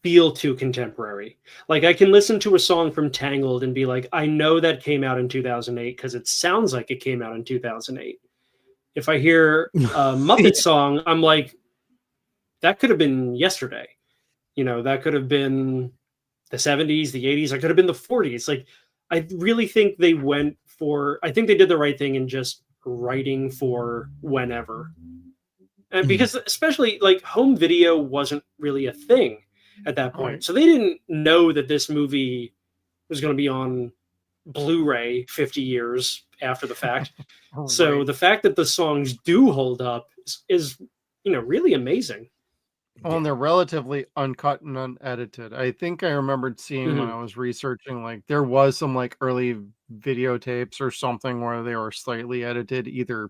feel too contemporary. Like I can listen to a song from Tangled and be like, I know that came out in 2008 because it sounds like it came out in 2008. If I hear a Muppet song, I'm like, that could have been yesterday. You know, that could have been the 70s, the 80s. That could have been the 40s. Like, I really think they went for, I think they did the right thing in just writing for whenever. And because especially like home video wasn't really a thing at that point. Right. So they didn't know that this movie was going to be on Blu-ray 50 years after the fact. So the fact that the songs do hold up is you know, really amazing. Oh, and they're relatively uncut and unedited. I think I remembered seeing when I was researching, like there was some like early videotapes or something where they were slightly edited, either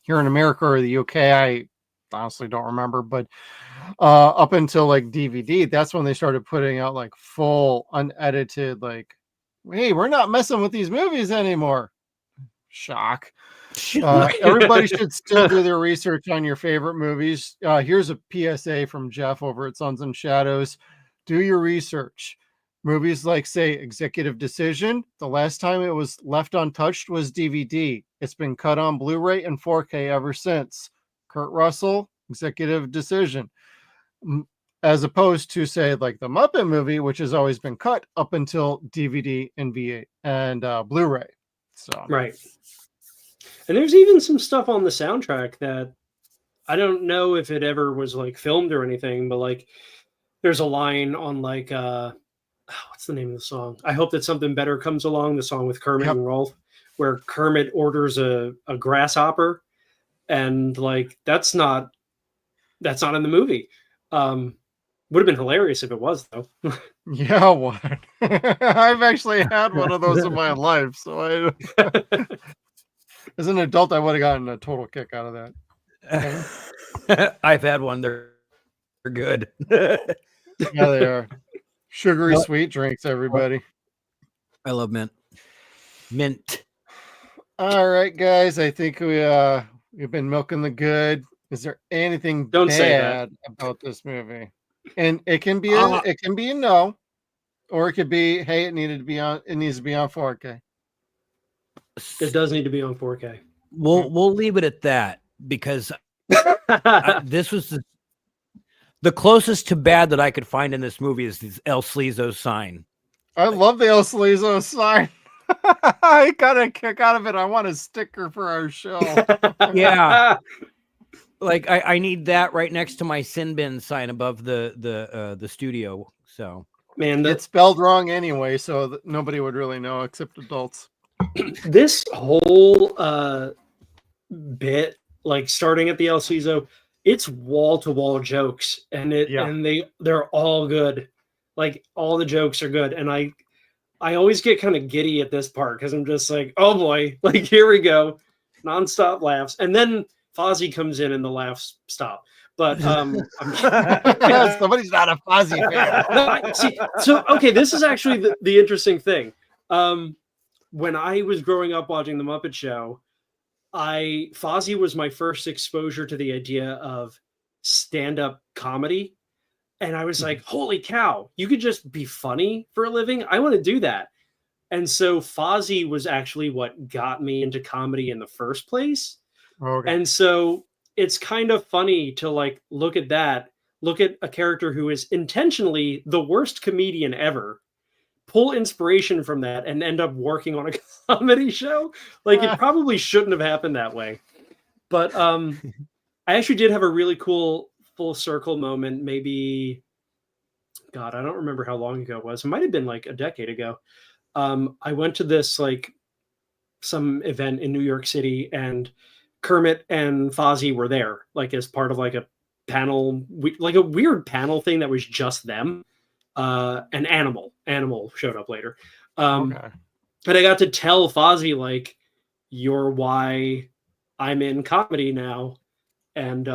here in America or the UK. I honestly don't remember, but up until like DVD, that's when they started putting out like full unedited, like, hey, we're not messing with these movies anymore. Shock. Everybody should still do their research on your favorite movies. Here's a PSA from Jeff over at Suns and Shadows. Do your research. Movies like, say, Executive Decision, the last time it was left untouched was DVD. It's been cut on Blu-ray and 4K ever since. Kurt Russell, Executive Decision. As opposed to, say, like the Muppet Movie, which has always been cut up until DVD and V8 and Blu-ray. So right. And there's even some stuff on the soundtrack that I don't know if it ever was like filmed or anything, but like there's a line on like what's the name of the song? I Hope That Something Better Comes Along, the song with Kermit and Rolf, where Kermit orders a grasshopper, and like that's not in the movie. Would have been hilarious if it was, though. Yeah, what? I've actually had one of those in my life, so as an adult, I would have gotten a total kick out of that. I've had one. They're good. Yeah, they are. Sugary sweet drinks, everybody. I love mint. Mint. All right, guys. I think we've been milking the good. Is there anything bad about this movie? And it can be a no, or it could be, hey, it needs to be on 4K. It does need to be on 4K. We'll leave it at that, because this was the closest to bad that I could find in this movie is this El Sleazo sign. I love the El Sleazo sign. I got a kick out of it. I want a sticker for our show. Yeah. Like I need that right next to my sin bin sign above the studio. So man, it's spelled wrong anyway, so nobody would really know except adults. This whole bit, like starting at the El Sleazo, it's wall-to-wall jokes, and they're all good. Like all the jokes are good, and I always get kind of giddy at this part because I'm just like, oh boy, like here we go, nonstop laughs, and then Fozzie comes in and the laughs stop. But somebody's not a Fozzie fan. So okay, this is actually the interesting thing. When I was growing up watching the Muppet Show, Fozzie was my first exposure to the idea of stand-up comedy. And I was like, holy cow, you could just be funny for a living. I want to do that. And so Fozzie was actually what got me into comedy in the first place. Okay. And so it's kind of funny to like look at a character who is intentionally the worst comedian ever, pull inspiration from that and end up working on a comedy show. Like it probably shouldn't have happened that way. But I actually did have a really cool full circle moment. Maybe, God, I don't remember how long ago it was. It might have been like a decade ago. I went to this like some event in New York City, and Kermit and Fozzie were there, like as part of like a panel, like a weird panel thing that was just them. An animal showed up later. Okay. But I got to tell Fozzie, like, you're why I'm in comedy now. And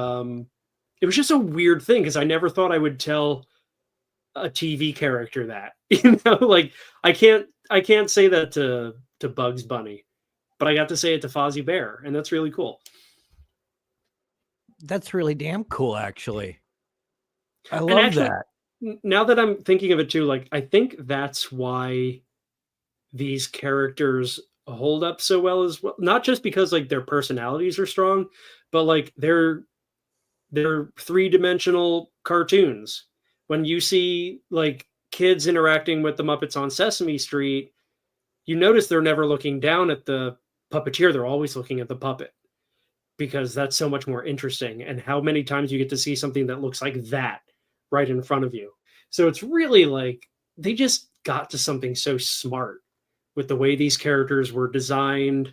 it was just a weird thing because I never thought I would tell a TV character that. Like I can't say that to Bugs Bunny, but I got to say it to Fozzie Bear, and that's really cool. That's really damn cool, actually. I love that. Now that I'm thinking of it too, like I think that's why these characters hold up so well as well. Not just because like their personalities are strong, but like they're three-dimensional cartoons. When you see like kids interacting with the Muppets on Sesame Street, you notice they're never looking down at the puppeteer. They're always looking at the puppet because that's so much more interesting. And how many times you get to see something that looks like that right in front of you. So it's really like they just got to something so smart with the way these characters were designed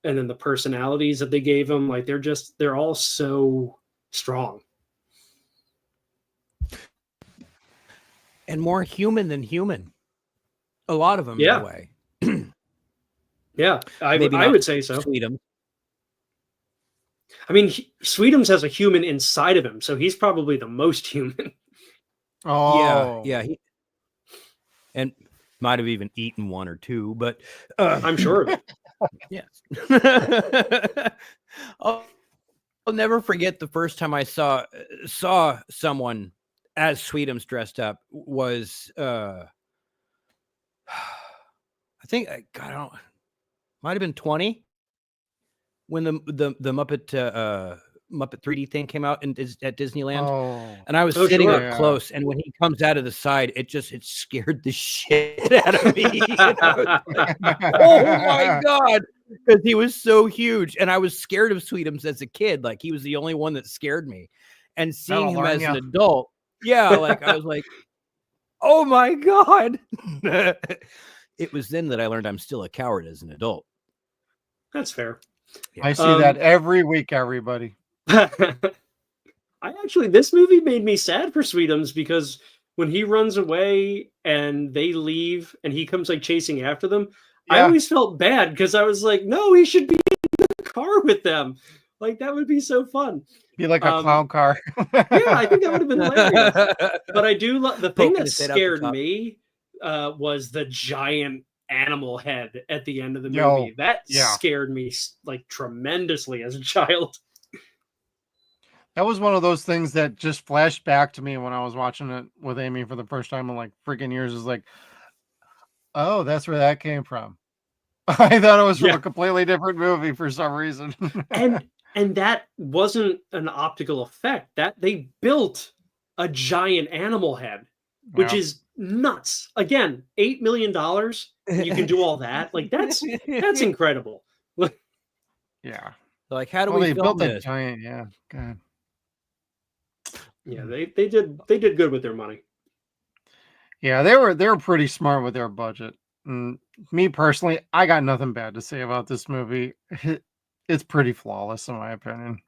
and then the personalities that they gave them. Like they're all so strong. And more human than human. A lot of them, yeah. in a way. Yeah, I would say so. Sweetums. I mean, Sweetums has a human inside of him, so he's probably the most human. Oh, yeah. And might have even eaten one or two, but I'm sure of it. Yes. I'll never forget the first time I saw someone as Sweetums dressed up was I think God, I don't, might have been 20 when the Muppet Muppet 3D thing came out at Disneyland, and I was sitting up close, and when he comes out of the side, it scared the shit out of me. Like, oh my God, because he was so huge, and I was scared of Sweetums as a kid. Like he was the only one that scared me, and seeing him as an adult, like I was like, oh my God. It was then that I learned I'm still a coward as an adult. That's fair. Yeah. I see that every week, everybody. This movie made me sad for Sweetums because when he runs away and they leave and he comes like chasing after them, I always felt bad because I was like, no, he should be in the car with them. Like that would be so fun. Be like a clown car. Yeah, I think that would have been hilarious. But I do love the thing that scared me was the giant animal head at the end of the movie. That scared me like tremendously as a child. That was one of those things that just flashed back to me when I was watching it with Amy for the first time in like freaking years. Is like, oh, that's where that came from. I thought it was from a completely different movie for some reason. and that wasn't an optical effect. That they built a giant animal head, which is nuts. Again, $8 million. You can do all that. Like that's incredible. Yeah. Like, how do we build this? Giant, God. Yeah, they did good with their money. Yeah, they were pretty smart with their budget. And me personally, I got nothing bad to say about this movie. It's pretty flawless in my opinion.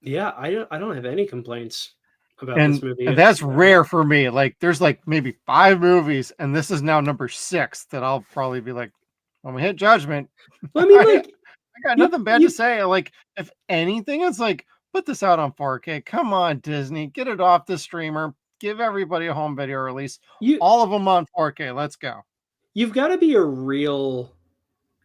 Yeah, I don't have any complaints about this movie. And that's rare for me. Like there's like maybe 5 movies, and this is now number 6 that I'll probably be like, when we hit judgment. Well, I mean, like I got nothing bad to say. Like, if anything, it's like, put this out on 4K. Come on, Disney. Get it off the streamer. Give everybody a home video release. All of them on 4K. Let's go. You've got to be a real,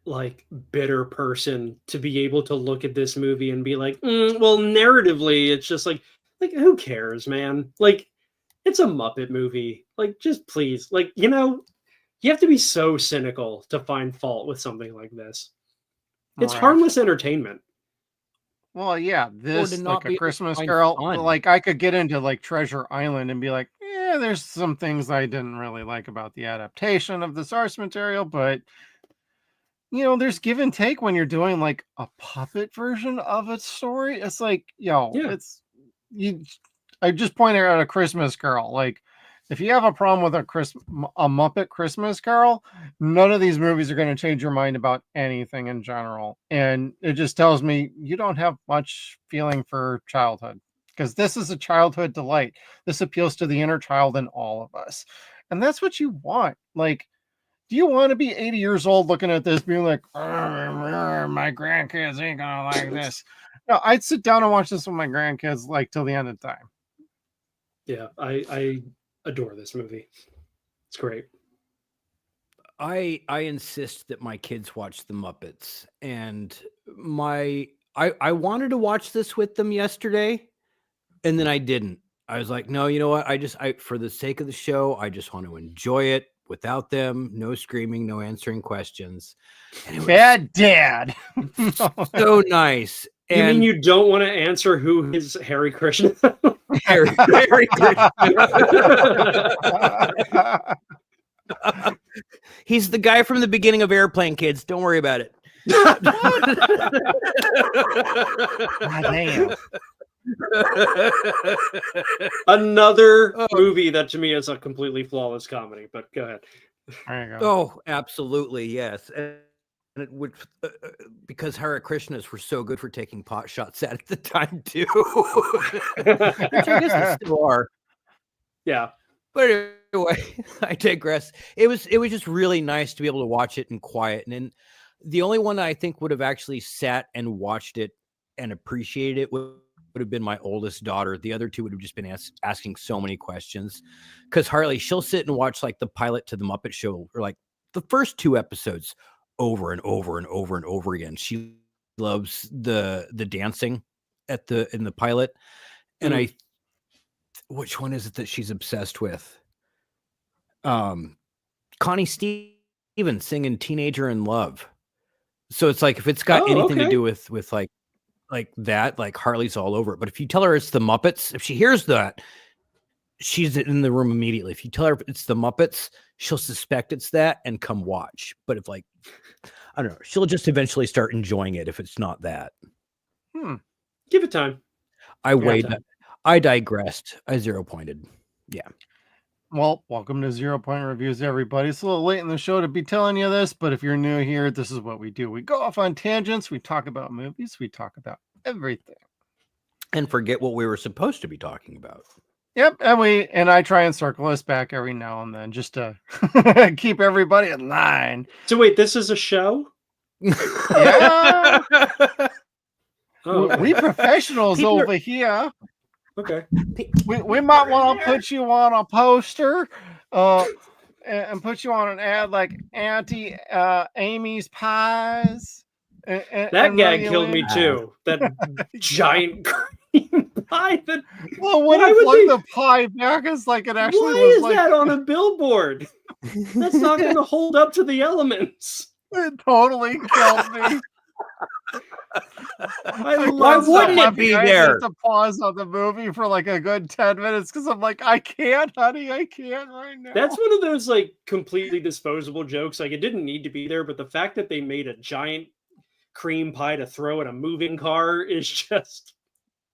like, bitter person to be able to look at this movie and be like, well, narratively, it's just like, who cares, man? Like, it's a Muppet movie. Like, just please. Like, you have to be so cynical to find fault with something like this. It's harmless entertainment. Well, yeah, this like a Christmas Carol. Like I could get into like Treasure Island and be like, yeah, there's some things I didn't really like about the adaptation of the source material, but there's give and take when you're doing like a puppet version of a story. It's like, it's I just pointed out a Christmas Carol. Like, if you have a problem with a Muppet Christmas Carol, none of these movies are going to change your mind about anything in general. And it just tells me you don't have much feeling for childhood, because this is a childhood delight. This appeals to the inner child in all of us. And that's what you want. Like, do you want to be 80 years old looking at this being like, my grandkids ain't going to like this? No, I'd sit down and watch this with my grandkids like till the end of time. Yeah, I adore this movie. It's great. I insist that my kids watch the Muppets, and I wanted to watch this with them yesterday, and then I didn't. I was like, no, you know what? I for the sake of the show, I just want to enjoy it without them. No screaming, no answering questions. And it was bad dad. So nice. You mean you don't want to answer who is Harry Krishna? Harry Krishna. He's the guy from the beginning of Airplane, kids. Don't worry about it. God damn. Another movie that to me is a completely flawless comedy, but go ahead. There you go. Oh, absolutely, yes. And it would, because Hare Krishnas were so good for taking pot shots at the time too. Which I guess they still are. Yeah. But anyway, I digress. It was just really nice to be able to watch it in quiet. And then the only one I think would have actually sat and watched it and appreciated it would have been my oldest daughter. The other two would have just been asking so many questions. Because Harley, she'll sit and watch like the pilot to the Muppet Show, or like the first 2 episodes over and over and over and over again. She loves the dancing in the pilot. And which one is it that she's obsessed with? Connie Stevens singing Teenager in Love. So it's like, if it's got anything to do with like that, like Harley's all over it. But if you tell her it's the Muppets, if she hears that, she's in the room immediately. If you tell her it's the Muppets, she'll suspect it's that and come watch. But if I don't know, she'll just eventually start enjoying it if it's not that. Give it time. I digressed. I 0-pointed. Yeah. Well, welcome to 0 Point Reviews, everybody. It's a little late in the show to be telling you this, but if you're new here, this is what we do. We go off on tangents. We talk about movies. We talk about everything. And forget what we were supposed to be talking about. Yep. And I try and circle us back every now and then just to keep everybody in line. So wait, this is a show? Yeah. We professionals over here. Okay. We might want to put you on a poster and put you on an ad like Auntie Amy's Pies. That gag killed me too. That giant cream pie. Well, what if the pie back is like it actually Why was is that on a billboard? That's not going to hold up to the elements. It totally killed me. Why wouldn't it be there? To pause on the movie for like a good 10 minutes because I'm like, I can't, honey, I can't right now. That's one of those like completely disposable jokes. Like, it didn't need to be there, but the fact that they made a giant cream pie to throw at a moving car is just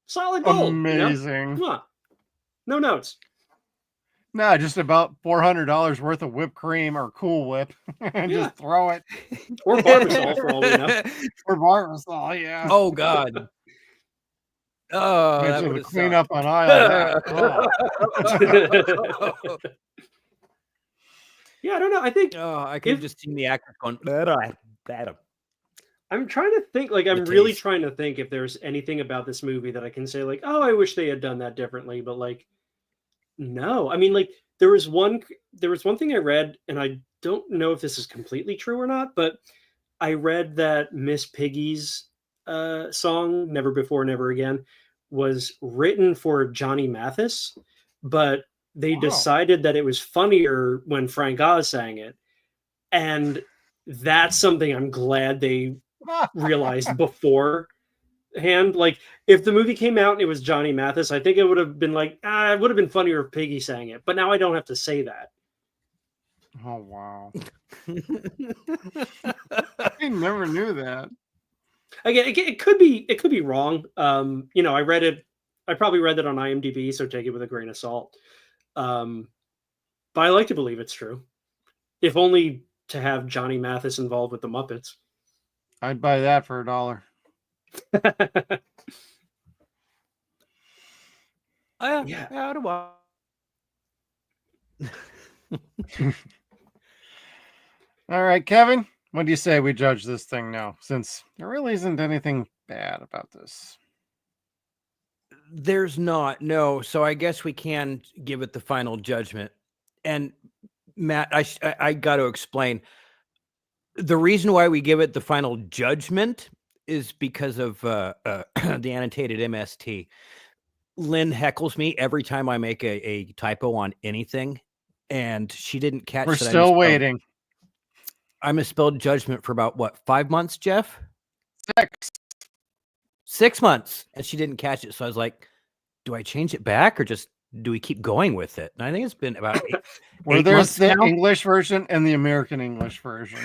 solid gold. Amazing. Come on. No notes. No, just about $400 worth of whipped cream or Cool Whip and just throw it. Or Barbasol for all we know. Or Barbasol, yeah. Oh, God. Oh, that would clean up on aisle. Yeah, I don't know. I think I could have just seen the actor going. I'm trying to think. Like, I'm really trying to think if there's anything about this movie that I can say, like, oh, I wish they had done that differently. But like, no. I mean, like, there was one thing I read, and I don't know if this is completely true or not, but I read that Miss Piggy's song "Never Before, Never Again" was written for Johnny Mathis, but they decided that it was funnier when Frank Oz sang it, and that's something I'm glad they realized before hand, like if the movie came out and it was Johnny Mathis, I think it would have been like, it would have been funnier if Piggy sang it. But now I don't have to say that. Oh wow! I never knew that. Again, it could be wrong. You know, I probably read it on IMDb, so take it with a grain of salt. But I like to believe it's true, if only to have Johnny Mathis involved with the Muppets. I'd buy that for $1. Yeah, how do I? All right, Kevin, what do you say we judge this thing now, since there really isn't anything bad about this? There's not, no. So I guess we can give it the final judgment. And Matt, I got to explain. The reason why we give it the final judgment is because of the annotated MST. Lynn heckles me every time I make a typo on anything, and she didn't catch. We're still waiting. I misspelled judgment for about what, 5 months, Jeff? 6 months, and she didn't catch it. So I was like, do I change it back, or just do we keep going with it? And I think it's been about well, there's the English version and the American English version.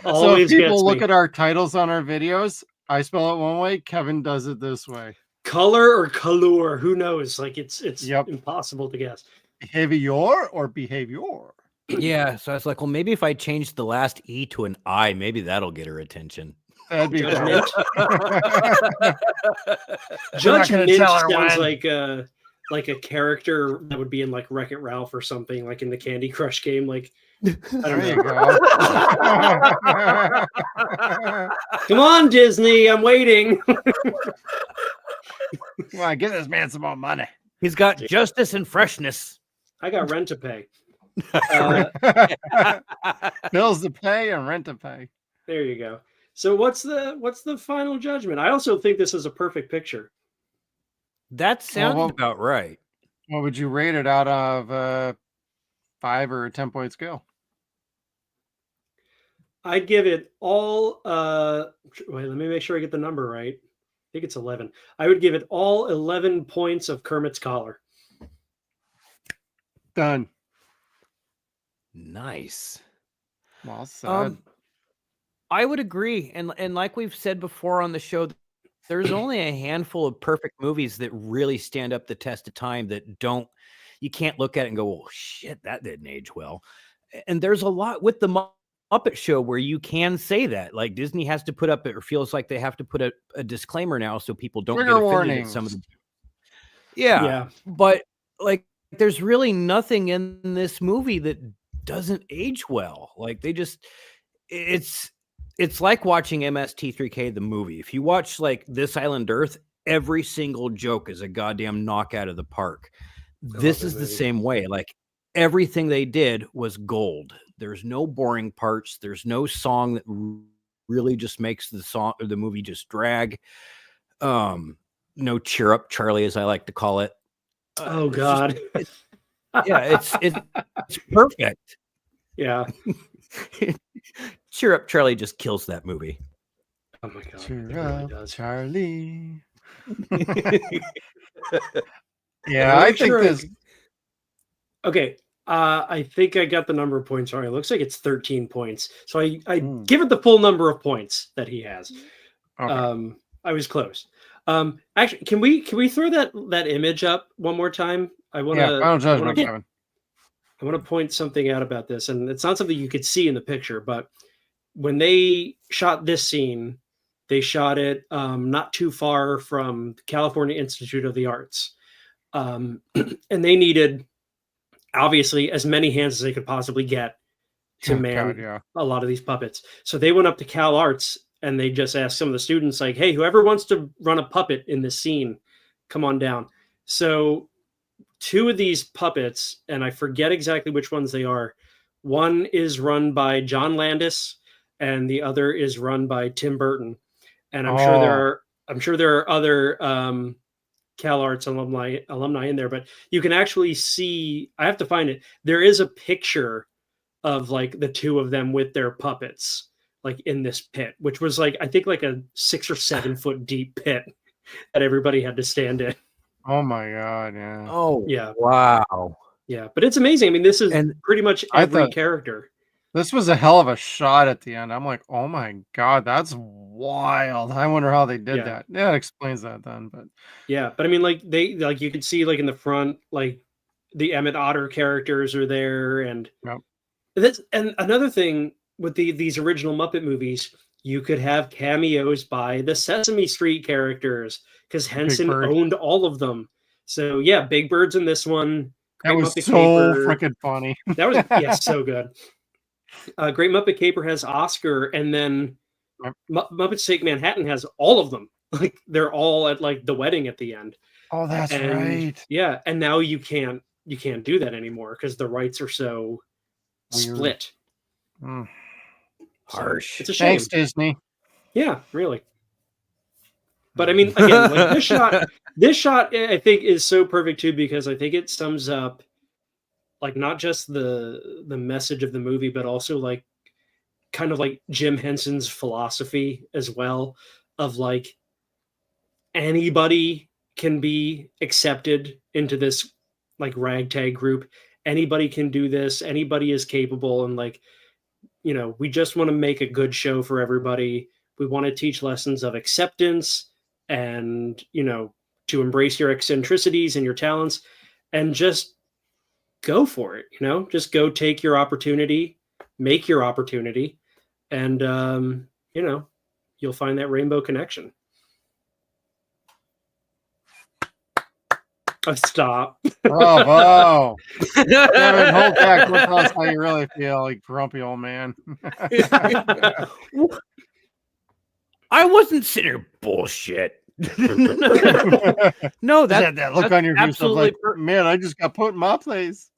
So if people look at our titles on our videos, I spell it one way, Kevin does it this way. Color or color, who knows? Like it's impossible to guess. Behavior or behavior. Yeah, so I was like, well, maybe if I change the last E to an I, maybe that'll get her attention. That'd be Judge Mitch sounds like a character that would be in like Wreck-It Ralph or something, like in the Candy Crush game. Like, I don't know. Come on, Disney, I'm waiting. Come on, give this man some more money. He's got justice and freshness. I got rent to pay. Bills to pay and rent to pay. There you go. So what's the final judgment? I also think this is a perfect picture. That sounds about right. What would you rate it out of 5 or a 10-point scale? I'd give it all wait, let me make sure I get the number right. I think it's 11. I would give it all 11 points of Kermit's collar. Done. Nice. Well said. I would agree. And like we've said before on the show, there's only a handful of perfect movies that really stand up the test of time that you can't look at it and go, oh shit, that didn't age well. And there's a lot with the Muppet Show where you can say that. Like Disney has to put up, or feels like they have to put a disclaimer now so people don't get offended at some of the. Yeah. But like there's really nothing in this movie that doesn't age well. Like they just, it's like watching MST3K the movie. If you watch like This Island Earth, every single joke is a goddamn knockout of the park. This is the same way. Like everything they did was gold. There's no boring parts. There's no song that really just makes the song or the movie just drag. No cheer up Charlie, as I like to call it. Oh God. It's perfect. Yeah. Cheer Up Charlie just kills that movie. Oh my God. Cheer up, Charlie. Yeah, I think this. Okay. I think I got the number of points wrong. It looks like it's 13 points. So I give it the full number of points that he has. Okay. I was close. Actually, can we throw that image up one more time? I want to. Final judgment, Kevin. I want to point something out about this, and it's not something you could see in the picture, but when they shot this scene, they shot it not too far from the California Institute of the Arts. And they needed, obviously, as many hands as they could possibly get to man a lot of these puppets. So they went up to Cal Arts, and they just asked some of the students, like, hey, whoever wants to run a puppet in this scene, come on down. So 2 of these puppets, and I forget exactly which ones they are. One is run by John Landis, and the other is run by Tim Burton. And I'm sure there are other Cal Arts alumni in there, but you can actually see. I have to find it. There is a picture of like the 2 of them with their puppets, like in this pit, which was like, I think like a 6 or 7 foot deep pit that everybody had to stand in. Oh my God. Yeah. Oh, yeah. Wow. Yeah. But it's amazing. I mean, this is pretty much every character. This was a hell of a shot at the end. I'm like, oh my God, that's wild. I wonder how they did that. Yeah, it explains that then. But yeah, but I mean, like you could see like in the front, like the Emmett Otter characters are there, and and another thing with these original Muppet movies, you could have cameos by the Sesame Street characters because Henson owned all of them. So yeah, Big Bird's in this one. That was so freaking funny. That was so good. Great Muppet Caper has Oscar, and then Muppets Take Manhattan has all of them. Like they're all at like the wedding at the end. Oh, that's right. Yeah, and now you can't do that anymore because the rights are so split. Harsh. It's a shame. Thanks, Disney. Yeah, really. But I mean, again, like this shot, I think is so perfect too, because I think it sums up like not just the message of the movie, but also like kind of like Jim Henson's philosophy as well, of like anybody can be accepted into this like ragtag group. Anybody can do this. Anybody is capable. And like, you know, we just want to make a good show for everybody. We want to teach lessons of acceptance and, you know, to embrace your eccentricities and your talents and just go for it. You know, just go take your opportunity, make your opportunity. And, you know, you'll find that rainbow connection. Stop. Bravo. Kevin, hold back. Don't tell us how you really feel, like grumpy old man. I wasn't sitting here bullshit. No, that look on your face of like, man, I just got put in my place.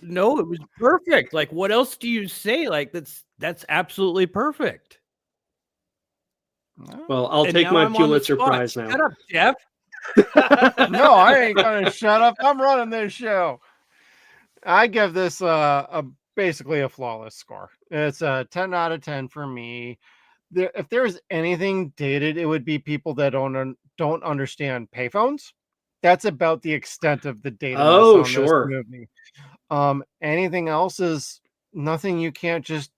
No, it was perfect. Like, what else do you say? Like, that's absolutely perfect. Well, I'll take my Pulitzer Prize now. Shut up, Jeff. No, I ain't gonna shut up. I'm running this show. I give this basically a flawless score. It's a 10 out of 10 for me. If there's anything dated, it would be people that don't understand payphones. That's about the extent of the dating. Oh, sure. Movie. Anything else is nothing you can't just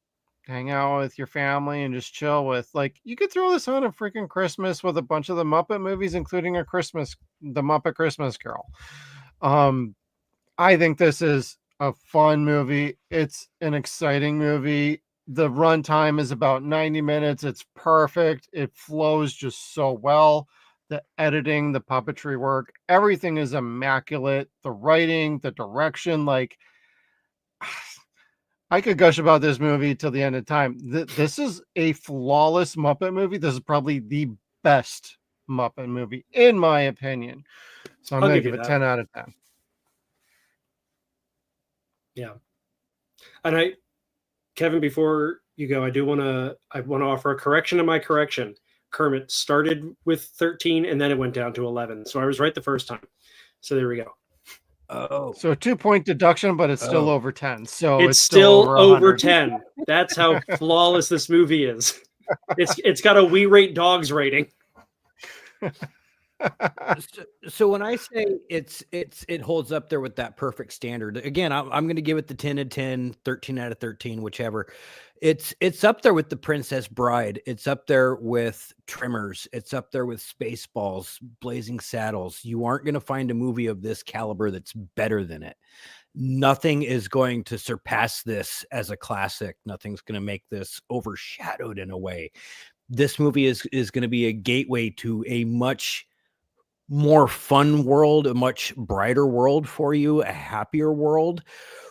hang out with your family and just chill with. Like, you could throw this on a freaking Christmas with a bunch of the Muppet movies, including the Muppet Christmas Carol. I think this is a fun movie. It's an exciting movie. The runtime is about 90 minutes. It's perfect. It flows just so well. The editing, the puppetry work, everything is immaculate. The writing, the direction, like, I could gush about this movie till the end of time. This is a flawless Muppet movie. This is probably the best Muppet movie, in my opinion. So I'm going to give it 10 out of 10. Yeah. And Kevin, before you go, I want to offer a correction to my correction. Kermit started with 13 and then it went down to 11. So I was right the first time. So there we go. Oh, so a 2-point deduction, but it's still over 10. So it's still over 10. That's how flawless this movie is. It's got a We Rate Dogs rating. So when I say it holds up there with that perfect standard, again, I'm going to give it the 10 out of 10, 13 out of 13, whichever. It's up there with The Princess Bride. It's up there with Tremors. It's up there with Spaceballs, Blazing Saddles. You aren't going to find a movie of this caliber that's better than it. Nothing is going to surpass this as a classic. Nothing's going to make this overshadowed in a way. This movie is going to be a gateway to a much more fun world, a much brighter world for you, a happier world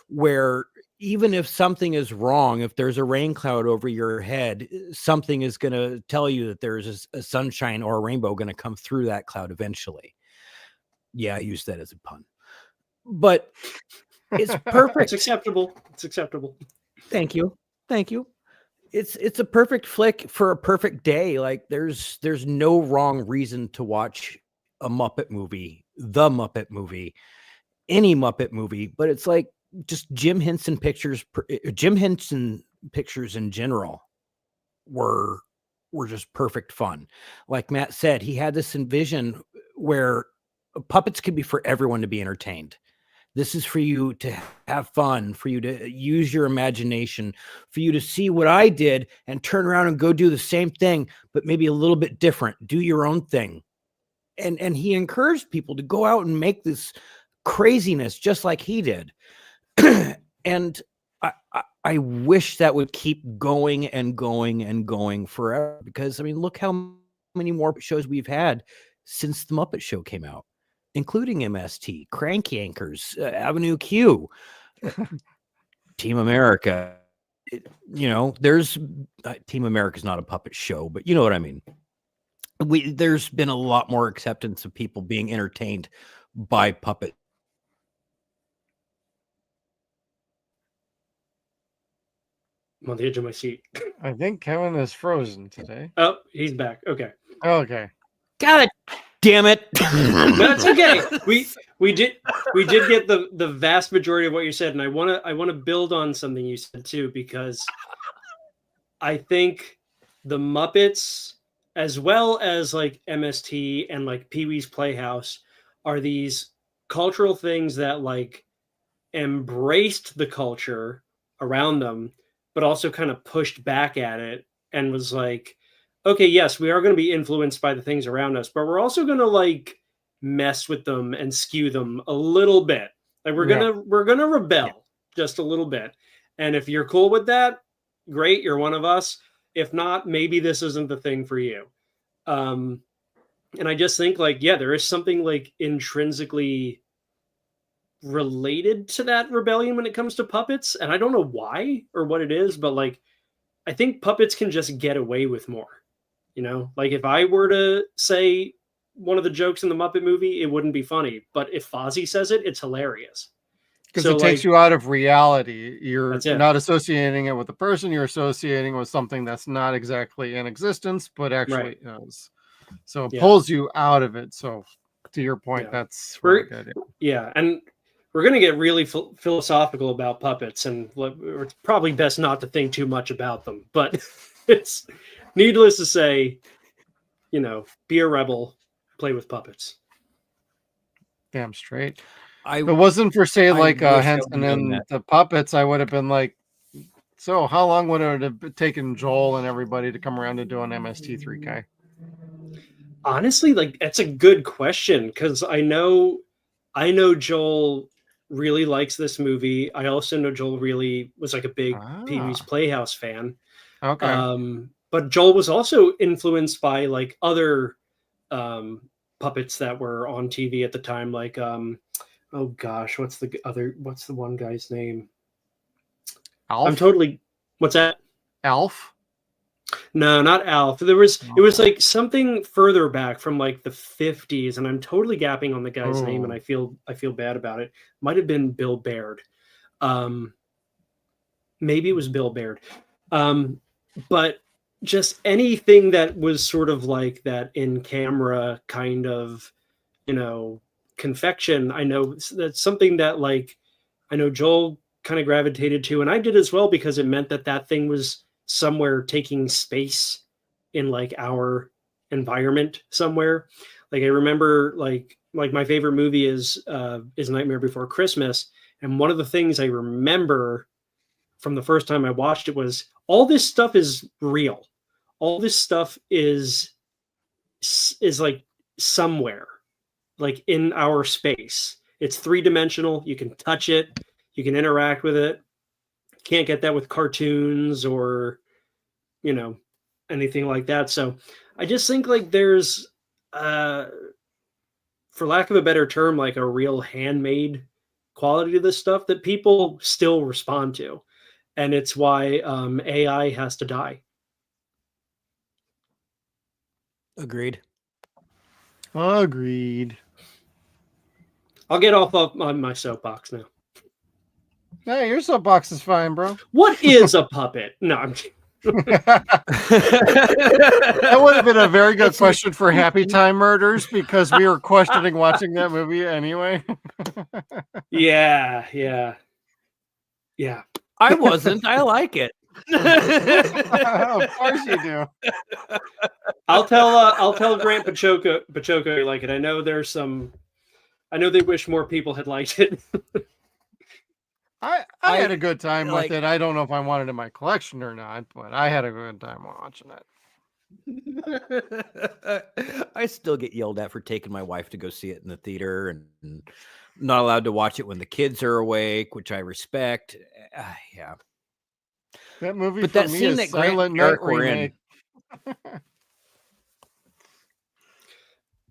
where even if something is wrong, if there's a rain cloud over your head, something is going to tell you that there's a sunshine or a rainbow going to come through that cloud eventually. Yeah, I used that as a pun, but it's perfect. It's acceptable. It's acceptable. Thank you. Thank you. It's a perfect flick for a perfect day. Like there's no wrong reason to watch a Muppet movie, the Muppet movie, any Muppet movie, but it's like just Jim Henson pictures in general. were just perfect fun. Like Matt said, he had this envision where puppets could be for everyone to be entertained. This is for you to have fun, for you to use your imagination, for you to see what I did and turn around and go do the same thing, but maybe a little bit different. Do your own thing. And he encouraged people to go out and make this craziness just like he did. And I wish that would keep going and going and going forever, because I mean, look how many more shows we've had since the Muppet Show came out, including MST, Crank Yankers, Avenue Q, Team America. There's Team America's not a puppet show, but you know what I mean. There's been a lot more acceptance of people being entertained by puppet. I'm on the edge of my seat. I think Kevin is frozen today. Oh, he's back. Okay. Okay. God damn it. That's okay. We did get the vast majority of what you said, and I wanna build on something you said too, because I think the Muppets, as well as like MST and like Pee-wee's Playhouse, are these cultural things that like embraced the culture around them, but also kind of pushed back at it and was like, okay, yes, we are going to be influenced by the things around us, but we're also going to like mess with them and skew them a little bit. Like we're gonna rebel just a little bit. And if you're cool with that, great, you're one of us. If not, maybe this isn't the thing for you. And I just think like, yeah, there is something like intrinsically related to that rebellion when it comes to puppets, and I don't know why or what it is, but like I think puppets can just get away with more. Like if I were to say one of the jokes in the Muppet Movie, it wouldn't be funny, but if Fozzie says it, it's hilarious because it takes you out of reality. You're not associating it with the person, you're associating with something that's not exactly in existence but actually is. So it pulls you out of it. So to your point, that's really good. And we're going to get really philosophical about puppets, and it's probably best not to think too much about them. But it's needless to say, be a rebel, play with puppets. Damn straight. If it wasn't for, say, like Henson and the puppets, I would have been like, so how long would it have taken Joel and everybody to come around to do an MST3K? Honestly, like that's a good question, because I know Joel really likes this movie. I also know Joel really was like a big Pee-wee's Playhouse fan. Okay. But Joel was also influenced by like other puppets that were on TV at the time. Like, oh gosh, what's the one guy's name? Alf? What's that? Alf? No, not Alf. It was like something further back from like the 50s, and I'm totally gapping on the guy's name, and I feel bad about it. Might have been Bill Baird. Maybe it was Bill Baird. But just anything that was sort of like that in camera kind of, confection. I know that's something that like I know Joel kind of gravitated to, and I did as well, because it meant that thing was somewhere taking space in like our environment somewhere. Like I remember like my favorite movie is Nightmare Before Christmas, and one of the things I remember from the first time I watched it was all this stuff is real. All this stuff is like somewhere, like in our space. It's 3-dimensional. You can touch it. You can interact with it. Can't get that with cartoons or, anything like that. So I just think like there's, for lack of a better term, like a real handmade quality to this stuff that people still respond to. And it's why AI has to die. Agreed. I'll get off of my soapbox now. Hey, your soapbox is fine, bro. What is a puppet? No, I'm kidding. That would have been a very good question for Happy Time Murders, because we were questioning watching that movie anyway. Yeah. I wasn't. I like it. Of course you do. I'll tell Grant Pachoco you like it. I know they wish more people had liked it. I had a good time with it. I don't know if I wanted it in my collection or not, but I had a good time watching it. I still get yelled at for taking my wife to go see it in the theater and not allowed to watch it when the kids are awake, which I respect. Yeah. That movie, but for that me scene is that Silent Grant Night remake.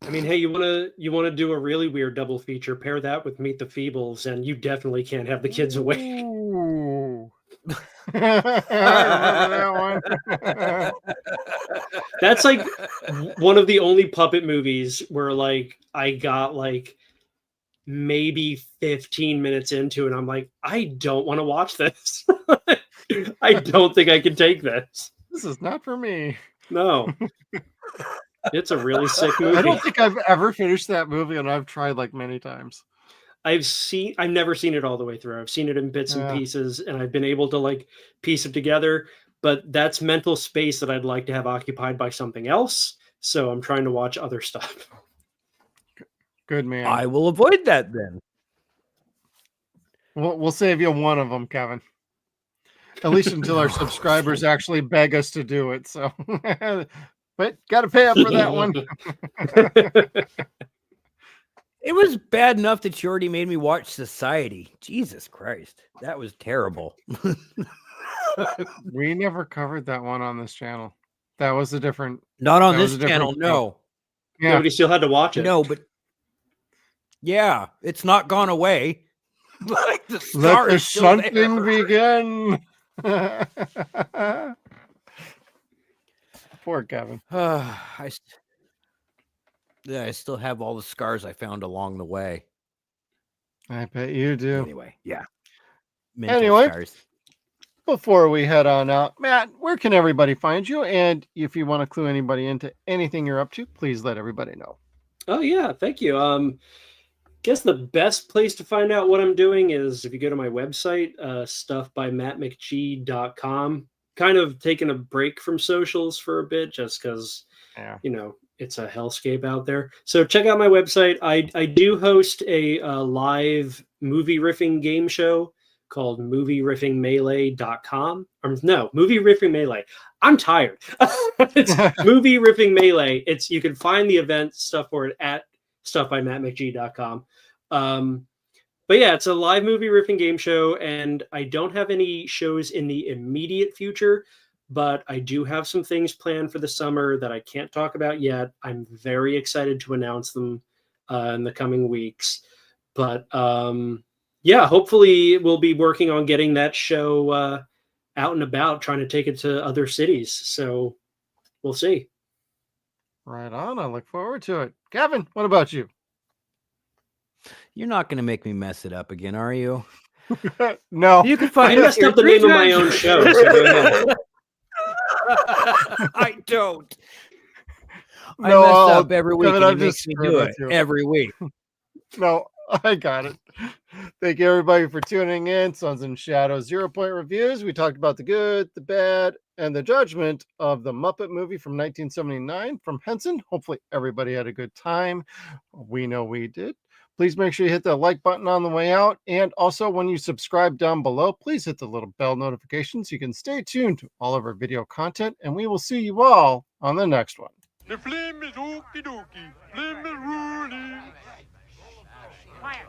I mean, hey, you wanna do a really weird double feature? Pair that with Meet the Feebles, and you definitely can't have the kids awake. Ooh. I remember that one. That's like one of the only puppet movies where like I got like maybe 15 minutes into it. I'm like, I don't want to watch this. I don't think I can take this. This is not for me. No. It's a really sick movie. I don't think I've ever finished that movie, and I've tried like many times. I've never seen it all the way through. I've seen it in bits and pieces, and I've been able to like piece it together, but that's mental space that I'd like to have occupied by something else. So I'm trying to watch other stuff. Good man. I will avoid that then. We'll save you one of them, Kevin. At least until our subscribers actually beg us to do it. So, but got to pay up for that one. It was bad enough that you already made me watch Society. Jesus Christ. That was terrible. We never covered that one on this channel. That was a different. Not on this channel, no. Yeah. Nobody still had to watch it. No, but yeah, it's not gone away. Like the Let the something begin. Poor Kevin. I still have all the scars I found along the way. I bet you do. Anyway, yeah. Anyway, scars. Before we head on out, Matt, where can everybody find you? And if you want to clue anybody into anything you're up to, please let everybody know. Oh yeah, thank you. Guess the best place to find out what I'm doing is if you go to my website, stuffbymattmcg.com. Kind of taking a break from socials for a bit just because, it's a hellscape out there. So check out my website. I do host a live movie riffing game show called movieriffingmelee.com. No, Movie Riffing Melee. I'm tired. It's Movie Riffing Melee. You can find the event stuff for it at stuffbymattmcg.com. But yeah, it's a live movie riffing game show, and I don't have any shows in the immediate future, but I do have some things planned for the summer that I can't talk about yet. I'm very excited to announce them in the coming weeks. But yeah, hopefully we'll be working on getting that show out and about, trying to take it to other cities. So we'll see. Right on. I look forward to it. Kevin, what about you? You're not going to make me mess it up again, are you? No. You can find I messed up the name of my own show. So go ahead. I don't. No, I mess up every week. Kevin, And he makes me do it every week. No, I got it. Thank you, everybody, for tuning in. Suns and Shadows 0 Point Reviews. We talked about the good, the bad, and the judgment of the Muppet movie from 1979 from Henson. Hopefully, everybody had a good time. We know we did. Please make sure you hit the like button on the way out. And also, when you subscribe down below, please hit the little bell notification so you can stay tuned to all of our video content. And we will see you all on the next one. The flame is okie dokie. Flame is rolling. Quiet.